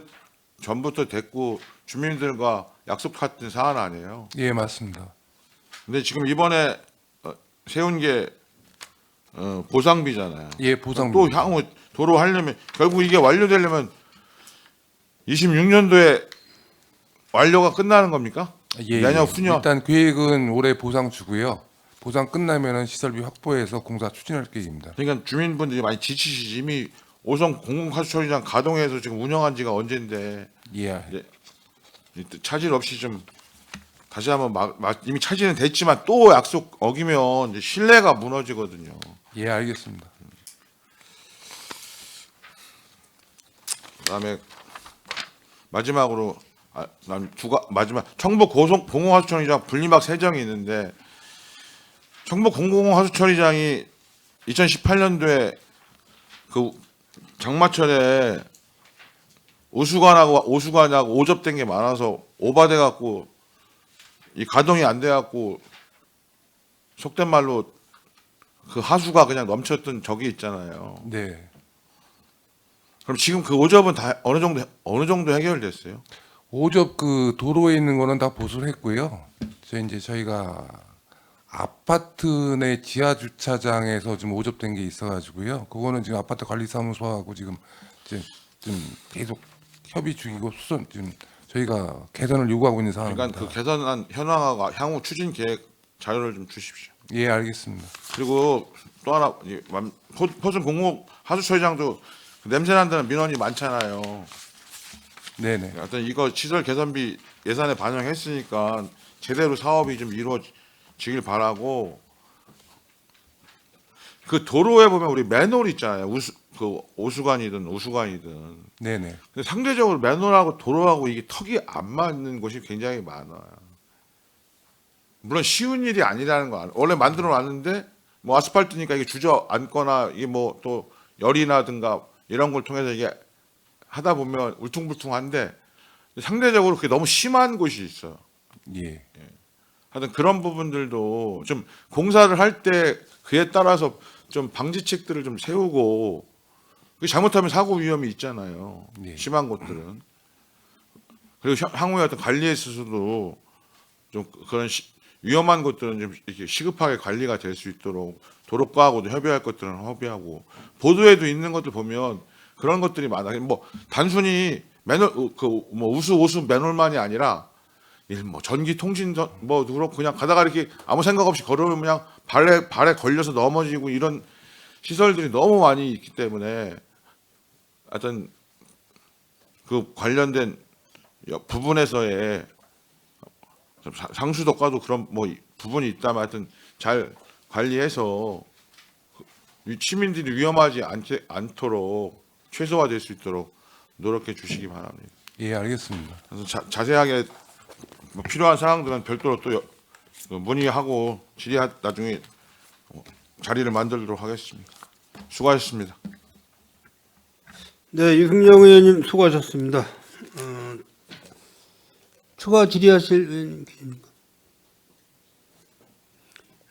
전부터 됐고 주민들과 약속했던 사안 아니에요. 예, 맞습니다. 근데 지금 이번에 세운 게 보상비잖아요. 예, 보상. 또 향후 도로 하려면 결국 이게 완료되려면 26년도에 완료가 끝나는 겁니까? 예, 내년 예. 후년. 일단 계획은 올해 보상 주고요. 보상 끝나면은 시설비 확보해서 공사 추진할 계획입니다. 그러니까 주민분들이 많이 지치시지 이미 5성 공공하수처리장 가동해서 지금 운영한 지가 언젠데 예. 차질 없이 좀 다시 한번 이미 차질은 됐지만 또 약속 어기면 이제 신뢰가 무너지거든요. 예, 알겠습니다. 그다음에 마지막으로 마지막 청북 공공하수처리장 분리막 3정이 있는데 청북 공공하수처리장이 2018년도에 그 장마철에 오수관하고 오접된 게 많아서 오바돼 갖고 이 가동이 안 돼갖고 속된 말로 그 하수가 그냥 넘쳤던 적이 있잖아요. 네. 그럼 지금 그 오접은 다 어느 정도 해결됐어요? 오접 그 도로에 있는 거는 다 보수를 했고요. 이제 저희가 아파트 내 지하 주차장에서 좀 오접된 게 있어가지고요. 그거는 지금 아파트 관리사무소하고 지금 이제 좀 계속 협의 중이고 수선 지금 저희가 개선을 요구하고 있는 상황입니다. 그러니까 그 개선안 현황과 향후 추진 계획 자료를 좀 주십시오. 예, 알겠습니다. 그리고 또 하나 포sun 공업 하수처리장도 냄새 난다는 민원이 많잖아요. 네네. 하여튼 이거 시설 개선비 예산에 반영했으니까 제대로 사업이 좀 이루어지길 바라고. 그 도로에 보면 우리 맨홀 있잖아요. 그 오수관이든 우수관이든. 네네. 근데 상대적으로 맨홀하고 도로하고 이게 턱이 안 맞는 곳이 굉장히 많아요. 물론 쉬운 일이 아니라는 거 원래 만들어 놨는데 뭐 아스팔트니까 이게 주저앉거나 이게 뭐 또 열이나든가 이런 걸 통해서 이게 하다 보면 울퉁불퉁한데 상대적으로 그게 너무 심한 곳이 있어요. 예. 하여튼 그런 부분들도 좀 공사를 할 때 그에 따라서 좀 방지책들을 좀 세우고 그게 잘못하면 사고 위험이 있잖아요. 예. 심한 곳들은. 그리고 향후에 어떤 관리에 있어서도 좀 그런 위험한 것들은 좀 이렇게 시급하게 관리가 될 수 있도록 도로과하고도 협의할 것들은 협의하고 보도에도 있는 것들 보면 그런 것들이 많아요. 뭐 단순히 맨홀 그뭐 우수 오수 맨홀만이 아니라 뭐 전기 통신 뭐 그렇고 그냥 가다가 이렇게 아무 생각 없이 걸으면 그냥 발에 걸려서 넘어지고 이런 시설들이 너무 많이 있기 때문에 하여튼 그 관련된 부분에서의 상수도과도 그런 뭐 부분이 있다면 하여튼 잘 관리해서 시민들이 위험하지 않도록 최소화될 수 있도록 노력해 주시기 바랍니다. 예, 알겠습니다. 그래서 자세하게 뭐 필요한 사항들은 별도로 또 문의하고 나중에 자리를 만들도록 하겠습니다. 수고하셨습니다. 네, 유승영 의원님 수고하셨습니다. 추가 질의하실 의원님 계십니까?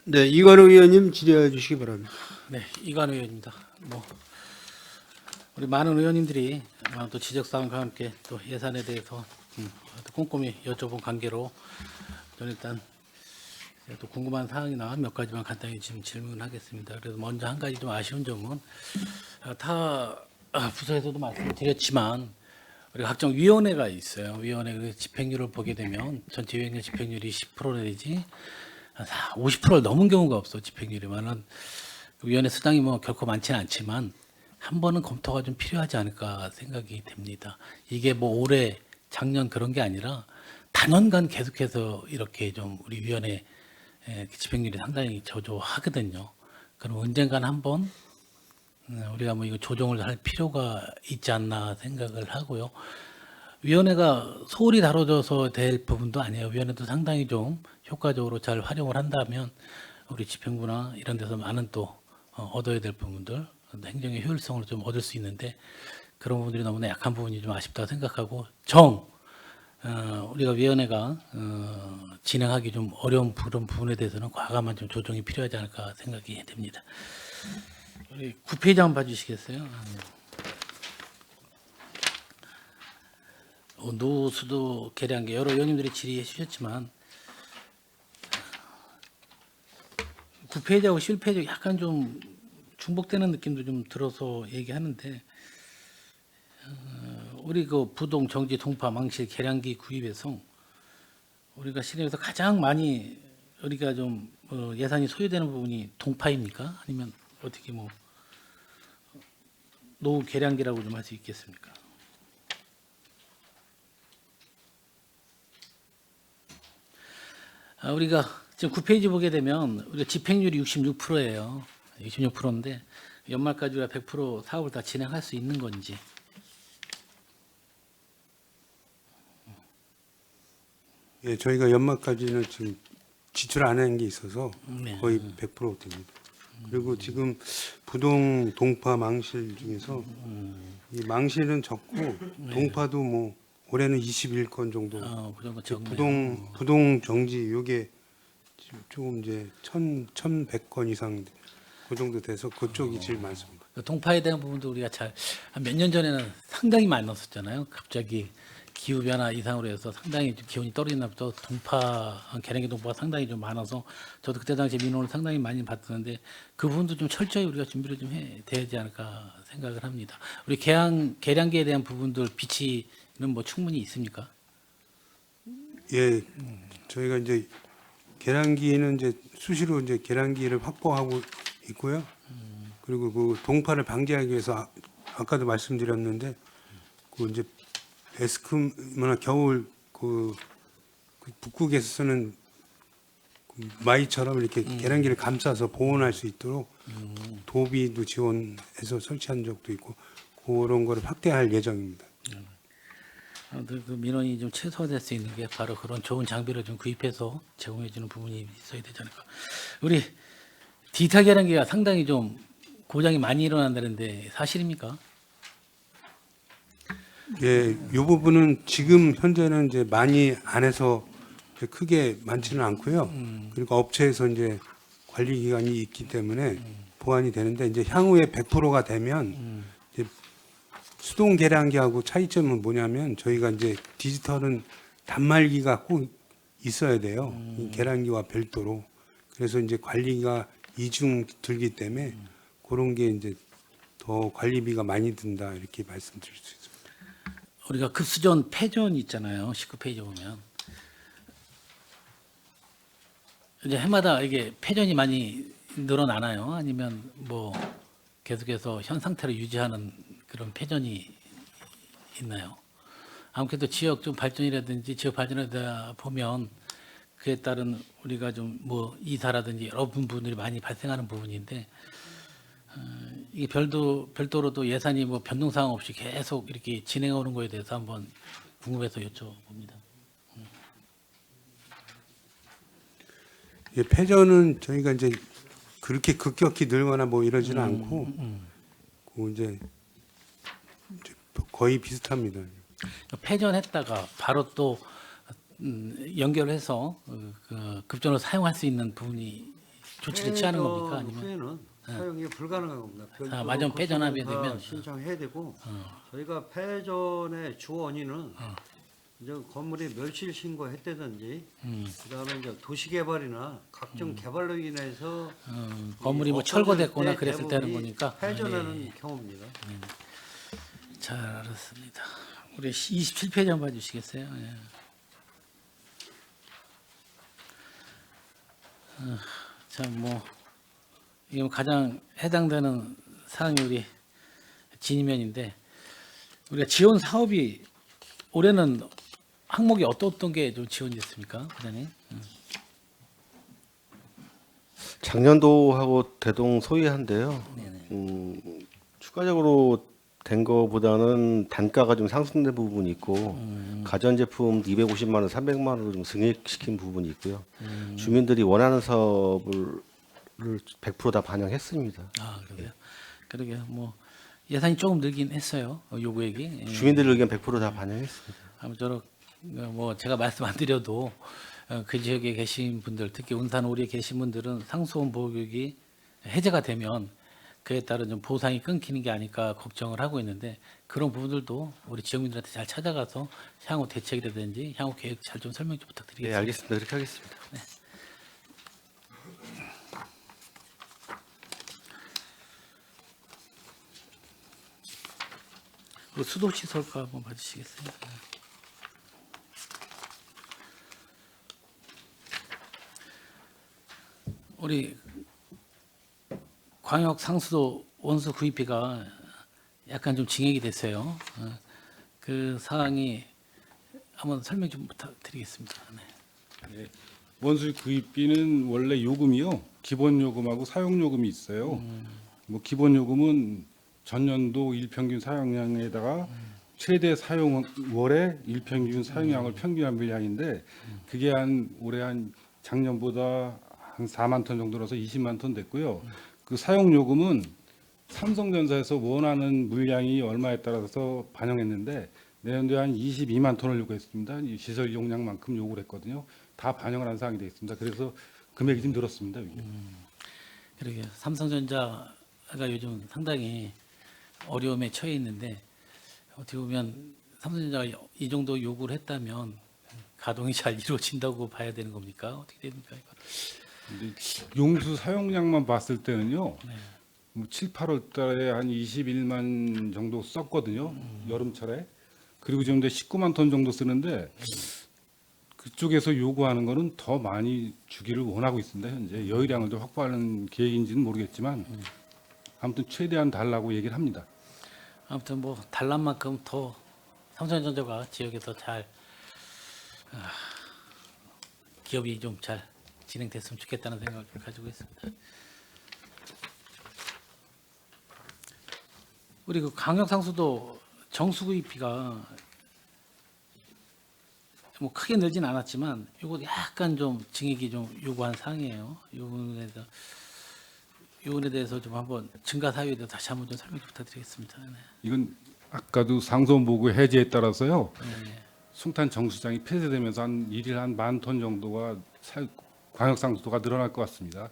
네, 이관우 의원님 질의해 주시기 바랍니다. 네, 이관우 의원입니다. 뭐 우리 많은 의원님들이 또 지적사항과 함께 또 예산에 대해서 꼼꼼히 여쭤본 관계로 저는 일단 또 궁금한 사항이나 몇 가지만 간단히 지금 질문하겠습니다. 그래서 먼저 한 가지 좀 아쉬운 점은 타 부서에서도 말씀드렸지만 우리가 각종 위원회가 있어요. 위원회 그 집행률을 보게 되면 전체 위원회 집행률이 10% 내지 50%를 넘은 경우가 없어. 집행률이면은 위원회 수당이 뭐 결코 많지는 않지만 한 번은 검토가 좀 필요하지 않을까 생각이 됩니다. 이게 뭐 올해 작년 그런 게 아니라 단연간 계속해서 이렇게 좀 우리 위원회 집행률이 상당히 저조하거든요. 그럼 언젠가는 한번 우리가 뭐 이거 조정을 할 필요가 있지 않나 생각을 하고요. 위원회가 소홀히 다뤄져서 될 부분도 아니에요. 위원회도 상당히 좀 효과적으로 잘 활용을 한다면 우리 집행부나 이런 데서 많은 또 얻어야 될 부분들, 행정의 효율성을 좀 얻을 수 있는데 그런 부분들이 너무나 약한 부분이 좀 아쉽다고 생각하고 우리가 위원회가 진행하기 좀 어려운 그런 부분에 대해서는 과감한 좀 조정이 필요하지 않을까 생각이 됩니다. 우리 9페이지 한번 봐주시겠어요? 노수도 계량기 여러 의원님들이 질의해 주셨지만 9페이지하고 11페이지 약간 좀 중복되는 느낌도 좀 들어서 얘기하는데 우리 그 부동 정지 동파 망실 계량기 구입에서 우리가 실행에서 가장 많이 우리가 좀 예산이 소요되는 부분이 동파입니까? 아니면 어떻게 뭐 노후 계량기라고 좀 할 수 있겠습니까? 우리가 지금 9페이지 보게 되면 우리가 집행률이 66%예요. 66%인데 연말까지 우리가 100% 사업을 다 진행할 수 있는 건지. 예, 저희가 연말까지는 지금 지출 안 한 게 있어서 네. 거의 100% 됩니다. 그리고 지금 부동 동파 망실 중에서 이 망실은 적고 동파도 뭐 올해는 21건 정도. 그 정도 적네요. 부동 정지 요게 조금 이제 1,100건 이상 그 정도 돼서 그쪽이 제일 많습니다. 그 동파에 대한 부분도 우리가 잘 몇 년 전에는 상당히 많이 넣었었잖아요. 갑자기 기후 변화 이상으로 해서 상당히 좀 기온이 떨어진 날부터 동파 계량기 동파가 상당히 좀 많아서 저도 그때 당시 민원을 상당히 많이 받았는데 그 부분도 좀 철저히 우리가 준비를 좀 해야 되지 않을까 생각을 합니다. 우리 계량기에 대한 부분들 비치는 뭐 충분히 있습니까? 예, 저희가 이제 계량기는 이제 수시로 이제 계량기를 확보하고 있고요. 그리고 그 동파를 방지하기 위해서 아까도 말씀드렸는데 그 이제 에스크나 겨울 그 북극에서 쓰는 그 마이처럼 이렇게 계량기를 감싸서 보온할 수 있도록 도비도 지원해서 설치한 적도 있고 그런 거를 확대할 예정입니다. 아무튼 그 민원이 좀 최소화될 수 있는 게 바로 그런 좋은 장비를 좀 구입해서 제공해 주는 부분이 있어야 되지 않을까. 우리 디지털 계량기가 상당히 좀 고장이 많이 일어난다는데 사실입니까? 예, 이 부분은 지금 현재는 이제 많이 안 해서 크게 많지는 않고요. 그리고 업체에서 이제 관리 기간이 있기 때문에 보완이 되는데 이제 향후에 100%가 되면 이제 수동 계량기하고 차이점은 뭐냐면 저희가 이제 디지털은 단말기가 꼭 있어야 돼요. 이 계량기와 별도로. 그래서 이제 관리가 이중 들기 때문에 그런 게 이제 더 관리비가 많이 든다 이렇게 말씀드릴 수 있습니다. 우리가 급수전 폐전 있잖아요. 19페이지 보면 이제 해마다 이게 폐전이 많이 늘어나나요? 아니면 뭐 계속해서 현 상태를 유지하는 그런 폐전이 있나요? 아무래도 지역 좀 발전이라든지 지역 발전하다 보면 그에 따른 우리가 좀 뭐 이사라든지 여러 부분들이 많이 발생하는 부분인데 이게 별도로도 예산이 뭐 변동 사항 없이 계속 이렇게 진행하는 거에 대해서 한번 궁금해서 여쭤봅니다. 예, 폐전은 저희가 이제 그렇게 급격히 늘거나 뭐 이러지는 않고 그 이제 거의 비슷합니다. 폐전했다가 바로 또 연결해서 그 급전을 사용할 수 있는 부분이 조치를 취하는 겁니까? 아니면 후에는 사용이 불가능한 겁니다. 별도로 완전 폐전하게 다 되면 신청해야 되고 저희가 폐전의 주 원인은 이제 건물이 멸실 신고했다든지 그다음에 이제 도시개발이나 각종 개발로 인해서 건물이 뭐 이 철거됐거나 없어질 때 그랬을 때는 대부분이 보니까 폐전하는 경우입니다. 잘 알았습니다. 우리 27페이지 한번 봐주시겠어요? 예. 참 뭐 이게 뭐 가장 해당되는 사항이 우리 진이면인데 우리가 지원 사업이 올해는 항목이 어떤 게 좀 지원됐습니까, 부장님? 작년도하고 대동소이한데요. 추가적으로 된 거보다는 단가가 좀 상승된 부분이 있고 가전제품 250만 원, 300만 원으로 좀 증액시킨 부분이 있고요. 주민들이 원하는 사업을 100% 다 반영했습니다. 아 그래요? 그러게요. 뭐 예산이 조금 늘긴 했어요. 요구액이. 예. 주민들 의견 100% 다 반영했습니다. 아무쪼록 뭐 제가 말씀 안 드려도 그 지역에 계신 분들, 특히 운산 오리에 계신 분들은 상수원 보호구역이 해제가 되면 그에 따른 좀 보상이 끊기는 게 아닐까 걱정을 하고 있는데 그런 부분들도 우리 지역민들한테 잘 찾아가서 향후 대책이라든지 향후 계획 잘 좀 설명 좀 네, 부탁드리겠습니다. 알겠습니다. 그렇게 하겠습니다. 그리고 수도시설과 한번 봐주시겠어요? 우리 광역 상수도 원수 구입비가 약간 좀 증액이 됐어요. 그 사항이 한번 설명 좀 부탁드리겠습니다. 네. 원수 구입비는 원래 요금이요. 기본 요금하고 사용 요금이 있어요. 뭐 기본 요금은 전년도 일평균 사용량에다가 최대 사용 월의 일평균 사용량을 평균한 물량인데 그게 한 올해 한 작년보다 한 4만 톤 정도라서 20만 톤 됐고요. 그 사용 요금은 삼성전자에서 원하는 물량이 얼마에 따라서 반영했는데 내년도에 한 22만 톤을 요구했습니다. 이 시설 용량만큼 요구를 했거든요. 다 반영을 한 사항이 되어 있습니다. 그래서 금액이 좀 늘었습니다. 이게. 그러게 삼성전자가 요즘 상당히 어려움에 처해 있는데 어떻게 보면 삼성전자가 이 정도 요구를 했다면 가동이 잘 이루어진다고 봐야 되는 겁니까? 어떻게 됩니까? 이거? 근데 용수 사용량만 봤을 때는요. 네. 뭐 7, 8월 달에 한 21만 정도 썼거든요. 여름철에. 그리고 지금 19만 톤 정도 쓰는데 그쪽에서 요구하는 거는 더 많이 주기를 원하고 있습니다. 현재 여유량을 좀 확보하는 계획인지는 모르겠지만 아무튼 최대한 달라고 얘기를 합니다. 아무튼 뭐 달란 만큼 더 삼성전자가 지역에서 잘 기업이 좀 잘 진행됐으면 좋겠다는 생각을 좀 가지고 있습니다. 우리 그 강력상수도 정수구입비가 뭐 크게 늘진 않았지만 이거 약간 좀 증액이 좀 요구한 사항이에요. 이 부분에 대해서 좀 한번 증가 사유에 대해서 다시 한번 좀 설명 좀 부탁드리겠습니다. 네. 이건 아까도 상소본보고 해제에 따라서요. 네. 송탄 정수장이 폐쇄되면서 한 일일 한 10,000톤 정도가 광역상수도가 늘어날 것 같습니다.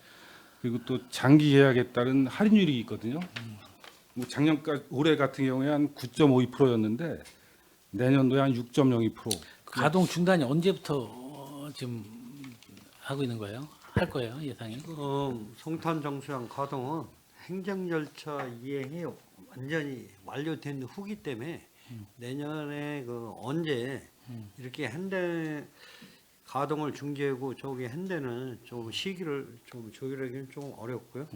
그리고 또 장기 계약에 따른 할인율이 있거든요. 뭐 작년까지 올해 같은 경우에 한 9.52%였는데 내년도에 한 6.02%. 가동 중단이 언제부터 지금 하고 있는 거예요? 할 거예요 예상이? 송탄 정수장 가동은 행정 절차 이행이 완전히 완료된 후기 때문에 내년에 그 언제 이렇게 한대 가동을 중지하고 저기 한대는 좀 시기를 좀 조율하기는 좀 어렵고요.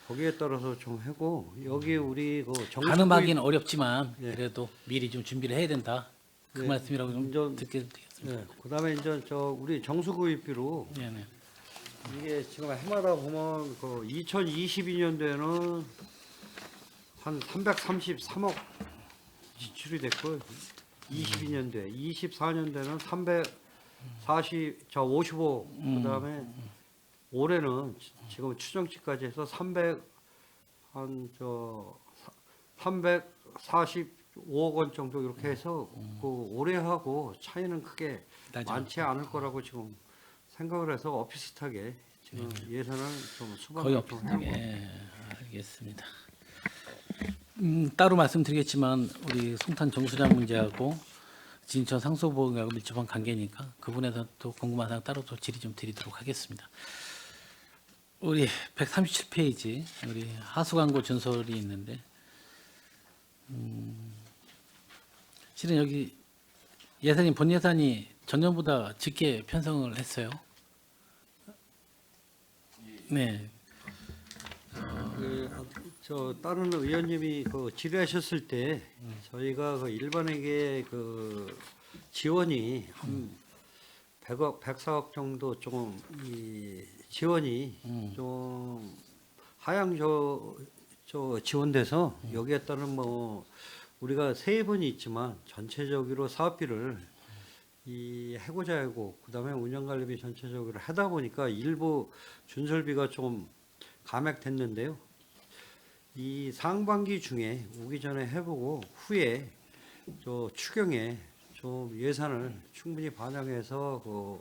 거기에 따라서 좀 하고 여기 우리 그 가늠하기는 어렵지만 네. 그래도 미리 좀 준비를 해야 된다. 그 네. 말씀이라고 좀 좀- 듣게 되겠습니다. 네, 그다음에 이제 저 우리 정수구입비로 네네. 이게 지금 해마다 보면 그 2022년도에는 한 333억 지출이 됐고 22년도에 24년도에는 55 그다음에 올해는 지금 추정치까지 해서 345억 원 정도 이렇게 해서 그 올해하고 차이는 크게 나죠. 많지 않을 거라고 지금 생각을 해서 비슷하게 지금 예산을 좀 거의 수반을 좀 없습니다. 해놓은 예, 알겠습니다. 따로 말씀드리겠지만 우리 송탄 정수장 문제하고 진천 상소보험하고 밀접한 관계니까 그 부분에서 또 궁금한 사항 따로 또 질의 좀 드리도록 하겠습니다. 우리 137페이지 우리 하수광고 준설이 있는데 실은 여기 예산이 본 예산이 전년보다 짙게 편성을 했어요. 네. 저 다른 의원님이 그 질의하셨을 때 저희가 그 일반에게 그 지원이 한 100억, 104억 정도 조금 이 지원이 좀 하향 저 지원돼서 여기에 따른 뭐 우리가 세분이 있지만 전체적으로 사업비를 이 해고자 하고 그다음에 운영관리비 전체적으로 하다 보니까 일부 준설비가 좀 감액됐는데요. 이 상반기 중에 오기 전에 해보고 후에 저 추경에 좀 예산을 충분히 반영해서 그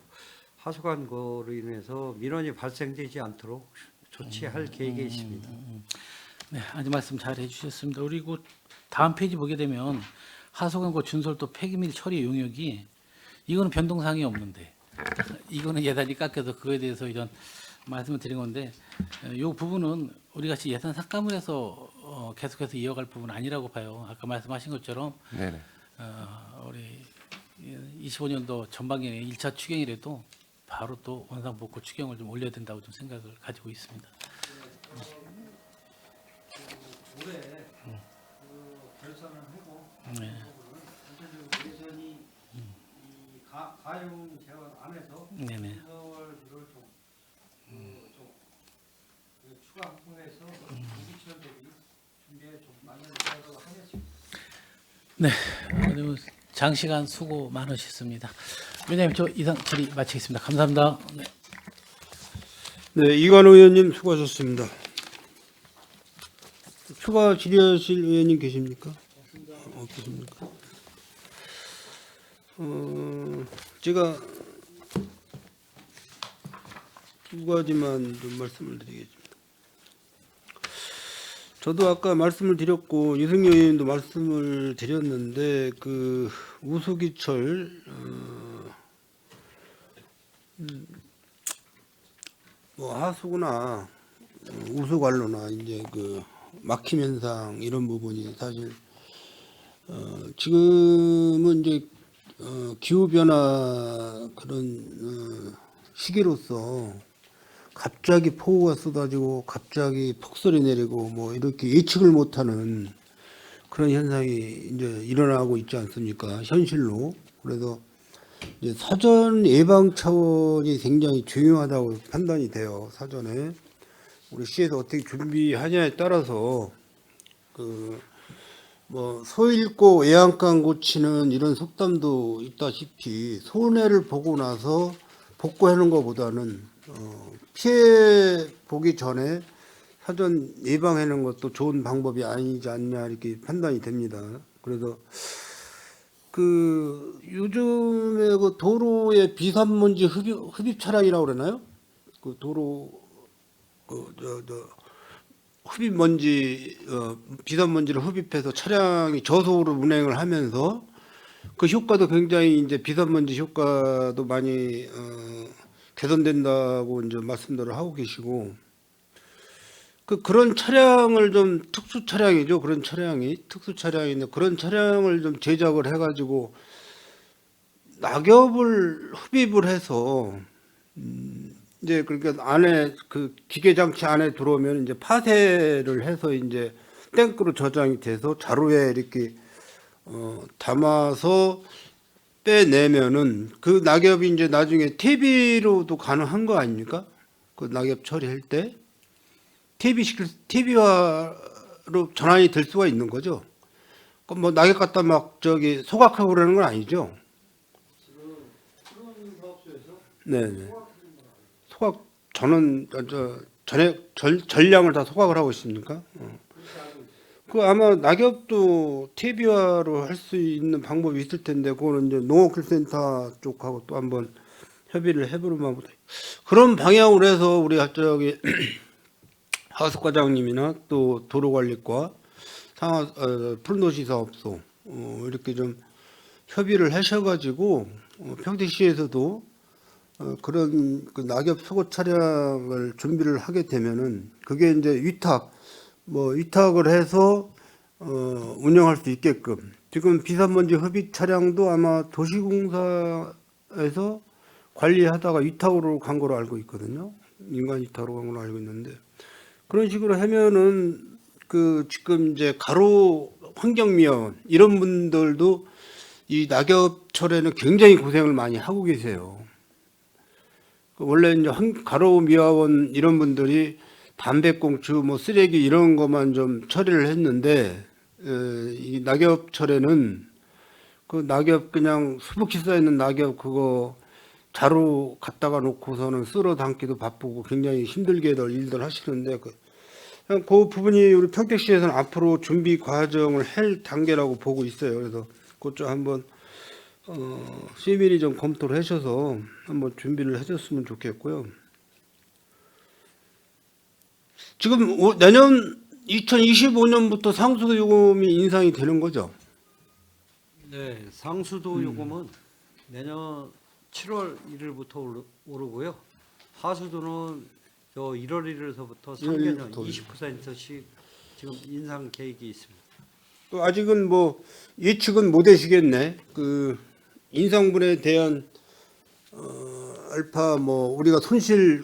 하수관 거로 인해서 민원이 발생되지 않도록 조치할 계획에 있습니다. 네, 아주 말씀 잘 해주셨습니다. 그리고 다음 페이지 보게 되면 하수관고 준설도 폐기물 처리 용역이 이거는 변동사항이 없는데 이거는 예산이 깎여서 그거에 대해서 이런 말씀을 드린 건데 이 부분은 우리 같이 예산 삭감을 해서 계속해서 이어갈 부분은 아니라고 봐요. 아까 말씀하신 것처럼 네네. 우리 25년도 전반기에 1차 추경이라도 바로 또 원상복구 추경을 좀 올려야 된다고 좀 생각을 가지고 있습니다. 올해 그 결산을 하고 네. 전체적으로 예산이 이 가용 재원 안에서 네네. 준설비를 좀 추가 확보해서 부기철 대비 준비에 좀 많이 하도록 하겠습니다. 네, 오늘 장시간 수고 많으셨습니다. 위원장님 저 이상 질의 마치겠습니다. 감사합니다. 네. 네, 이관호 의원님 수고하셨습니다. 추가 질의하실 의원님 계십니까? 없습니까? 제가 두 가지만 좀 말씀을 드리겠습니다. 저도 아까 말씀을 드렸고 유승열 의원도 말씀을 드렸는데 그 우수기철 뭐 하수구나 우수관로나 이제 그 막힘 현상 이런 부분이 사실 지금은 이제 기후 변화 그런 시기로서 갑자기 폭우가 쏟아지고 갑자기 폭설이 내리고 뭐 이렇게 예측을 못하는 그런 현상이 이제 일어나고 있지 않습니까? 현실로. 그래서 이제 사전 예방 차원이 굉장히 중요하다고 판단이 돼요. 사전에 우리 시에서 어떻게 준비하냐에 따라서 그 뭐 소 잃고 애양간 고치는 이런 속담도 있다시피 손해를 보고 나서 복구하는 것보다는 피해 보기 전에 사전 예방하는 것도 좋은 방법이 아니지 않냐 이렇게 판단이 됩니다. 그래서 그 요즘에 그 도로에 비산먼지 흡입 차량이라고 그러나요? 그 도로 흡입 먼지 비산먼지를 흡입해서 차량이 저속으로 운행을 하면서 그 효과도 굉장히 이제 비산먼지 효과도 많이 개선된다고 이제 말씀들을 하고 계시고 그런 차량을 좀 특수 차량이죠. 그런 차량이 특수 차량인데 그런 차량을 좀 제작을 해가지고 낙엽을 흡입을 해서 이제 그러니까 안에 그 기계 장치 안에 들어오면 이제 파쇄를 해서 이제 탱크로 저장이 돼서 자루에 이렇게 담아서 빼내면은 그 낙엽이 이제 나중에 퇴비로도 가능한 거 아닙니까? 그 낙엽 처리할 때 퇴비화로 전환이 될 수가 있는 거죠. 그 뭐 낙엽 갖다 막 저기 소각하고 그러는 건 아니죠. 네. 소각 전원 전량을 다 소각을 하고 있습니까? 그 아마 낙엽도 퇴비화로 할 수 있는 방법이 있을 텐데 그거는 이제 농업기술센터 쪽하고 또 한번 협의를 해보면 그런 방향으로 해서 우리 저기 하수과장님이나 또 도로관리과 푸른도시 사업소 이렇게 좀 협의를 하셔가지고 평택시에서도 그런 그 낙엽 수거 차량을 준비를 하게 되면은 그게 이제 위탁을 해서 운영할 수 있게끔 지금 비산먼지 흡입 차량도 아마 도시공사에서 관리하다가 위탁으로 간 거로 알고 있거든요. 인간 위탁으로 간 걸로 알고 있는데 그런 식으로 하면은 그 지금 이제 가로 환경미화원 이런 분들도 이 낙엽철에는 굉장히 고생을 많이 하고 계세요. 원래 이제 가로미화원 이런 분들이 담배꽁초, 뭐 쓰레기 이런 것만 좀 처리를 했는데 이 낙엽철에는 그 낙엽 그냥 수북히 쌓여 있는 낙엽 그거 자루 갖다가 놓고서는 쓸어 담기도 바쁘고 굉장히 힘들게들 일들 하시는데 그 부분이 우리 평택시에서는 앞으로 준비 과정을 할 단계라고 보고 있어요. 그래서 그쪽 한번 시민이 좀 검토를 하셔서 한번 준비를 해줬으면 좋겠고요. 지금 내년 2025년부터 상수도 요금이 인상이 되는 거죠? 네, 상수도 요금은 내년 7월 1일부터 오르고요. 하수도는 저 1월 1일서부터 3개년 20%씩 지금 인상 계획이 있습니다. 또 아직은 뭐 예측은 못 하시겠네. 그 인상분에 대한 알파 뭐 우리가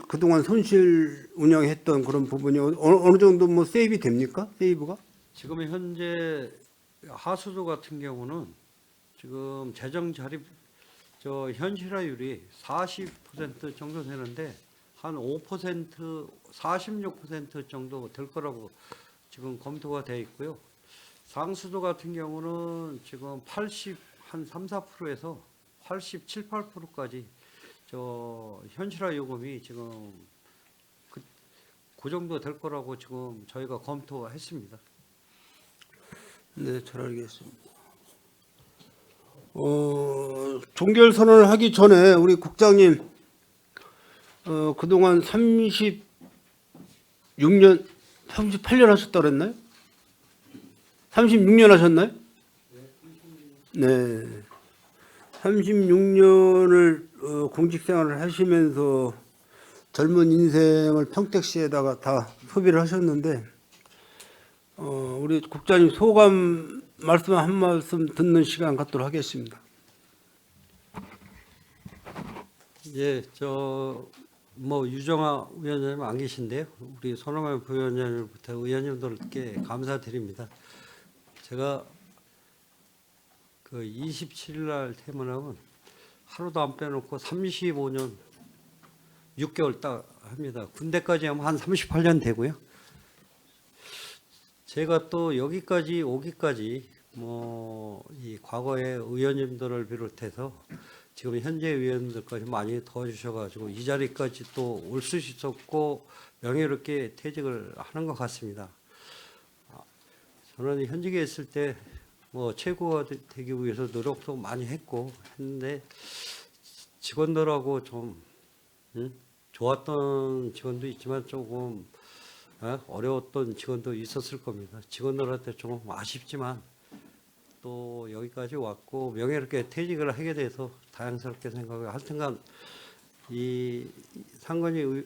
그동안 손실 운영했던 그런 부분이 어느 정도 뭐 세이브 됩니까? 세이브가? 지금 현재 하수도 같은 경우는 지금 재정 자립 현실화율이 40% 정도 되는데 한 5%, 46% 정도 될 거라고 지금 검토가 되어 있고요. 상수도 같은 경우는 지금 한 3, 4%에서 87, 8%까지 현실화 요금이 지금 그 정도 될 거라고 지금 저희가 검토했습니다. 네, 잘 알겠습니다. 종결 선언을 하기 전에 우리 국장님 그동안 36년, 38년 하셨다 그랬나요? 36년 하셨나요? 네. 36년을 공직 생활을 하시면서 젊은 인생을 평택시에다가 다 소비를 하셨는데 우리 국장님 소감 말씀 한 말씀 듣는 시간 갖도록 하겠습니다. 예, 뭐 유정아 위원장님 안 계신데요. 우리 손흥민 부위원장님부터 의원님들께 감사드립니다. 제가 그 27일 날 퇴임하면 하루도 안 빼놓고 35년 6개월 딱 합니다. 군대까지 하면 한 38년 되고요. 제가 또 여기까지 오기까지 뭐 이 과거의 의원님들을 비롯해서 지금 현재 의원님들까지 많이 도와주셔가지고 이 자리까지 또 올 수 있었고 명예롭게 퇴직을 하는 것 같습니다. 저는 현직에 있을 때 뭐 최고가 되기 위해서 노력도 많이 했고 했는데 직원들하고 좀 좋았던 직원도 있지만 조금 어려웠던 직원도 있었을 겁니다. 직원들한테 조금 아쉽지만 또 여기까지 왔고 명예롭게 퇴직을 하게 돼서 다행스럽게 생각해요. 하여튼간 이 상건이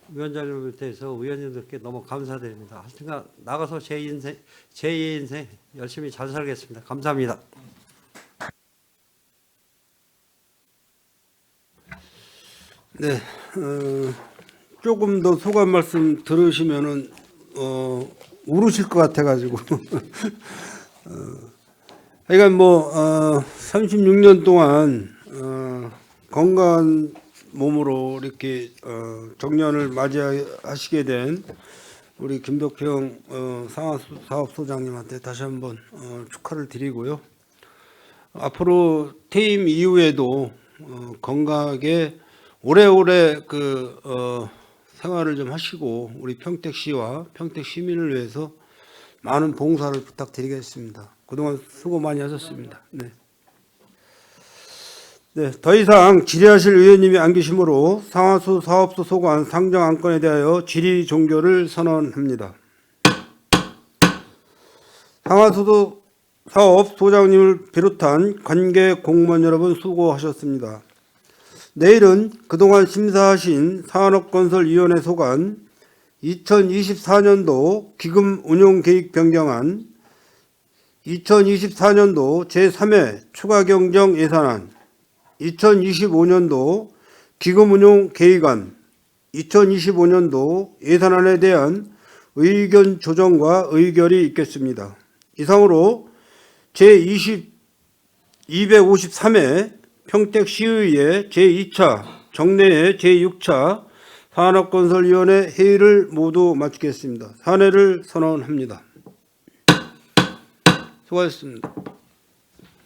위원장님에 대해서 의원님들께 너무 감사드립니다. 하여튼간 나가서 제2의 인생 열심히 잘 살겠습니다. 감사합니다. 네, 조금 더 소감 말씀 들으시면은 울으실 것 같아가지고 하여간 뭐 36년 동안 건강한 몸으로 이렇게 정년을 맞이하시게 된 우리 김덕평 상하사업소장님한테 다시 한번 축하를 드리고요. 앞으로 퇴임 이후에도 건강하게 오래오래 생활을 좀 하시고 우리 평택시와 평택 시민을 위해서 많은 봉사를 부탁드리겠습니다. 그동안 수고 많이 하셨습니다. 네. 네, 더 이상 질의하실 의원님이 안 계시므로 상하수 사업소 소관 상정 안건에 대하여 질의 종결을 선언합니다. 상하수 사업 소장님을 비롯한 관계 공무원 여러분 수고하셨습니다. 내일은 그동안 심사하신 산업건설위원회 소관 2024년도 기금 운용 계획 변경안, 2024년도 제3회 추가 경정 예산안, 2025년도 기금 운용 계획안, 2025년도 예산안에 대한 의견 조정과 의결이 있겠습니다. 이상으로 제253회 평택시의회 제2차 정례회 제6차 산업건설위원회 회의를 모두 마치겠습니다. 산회를 선언합니다. 수고하셨습니다.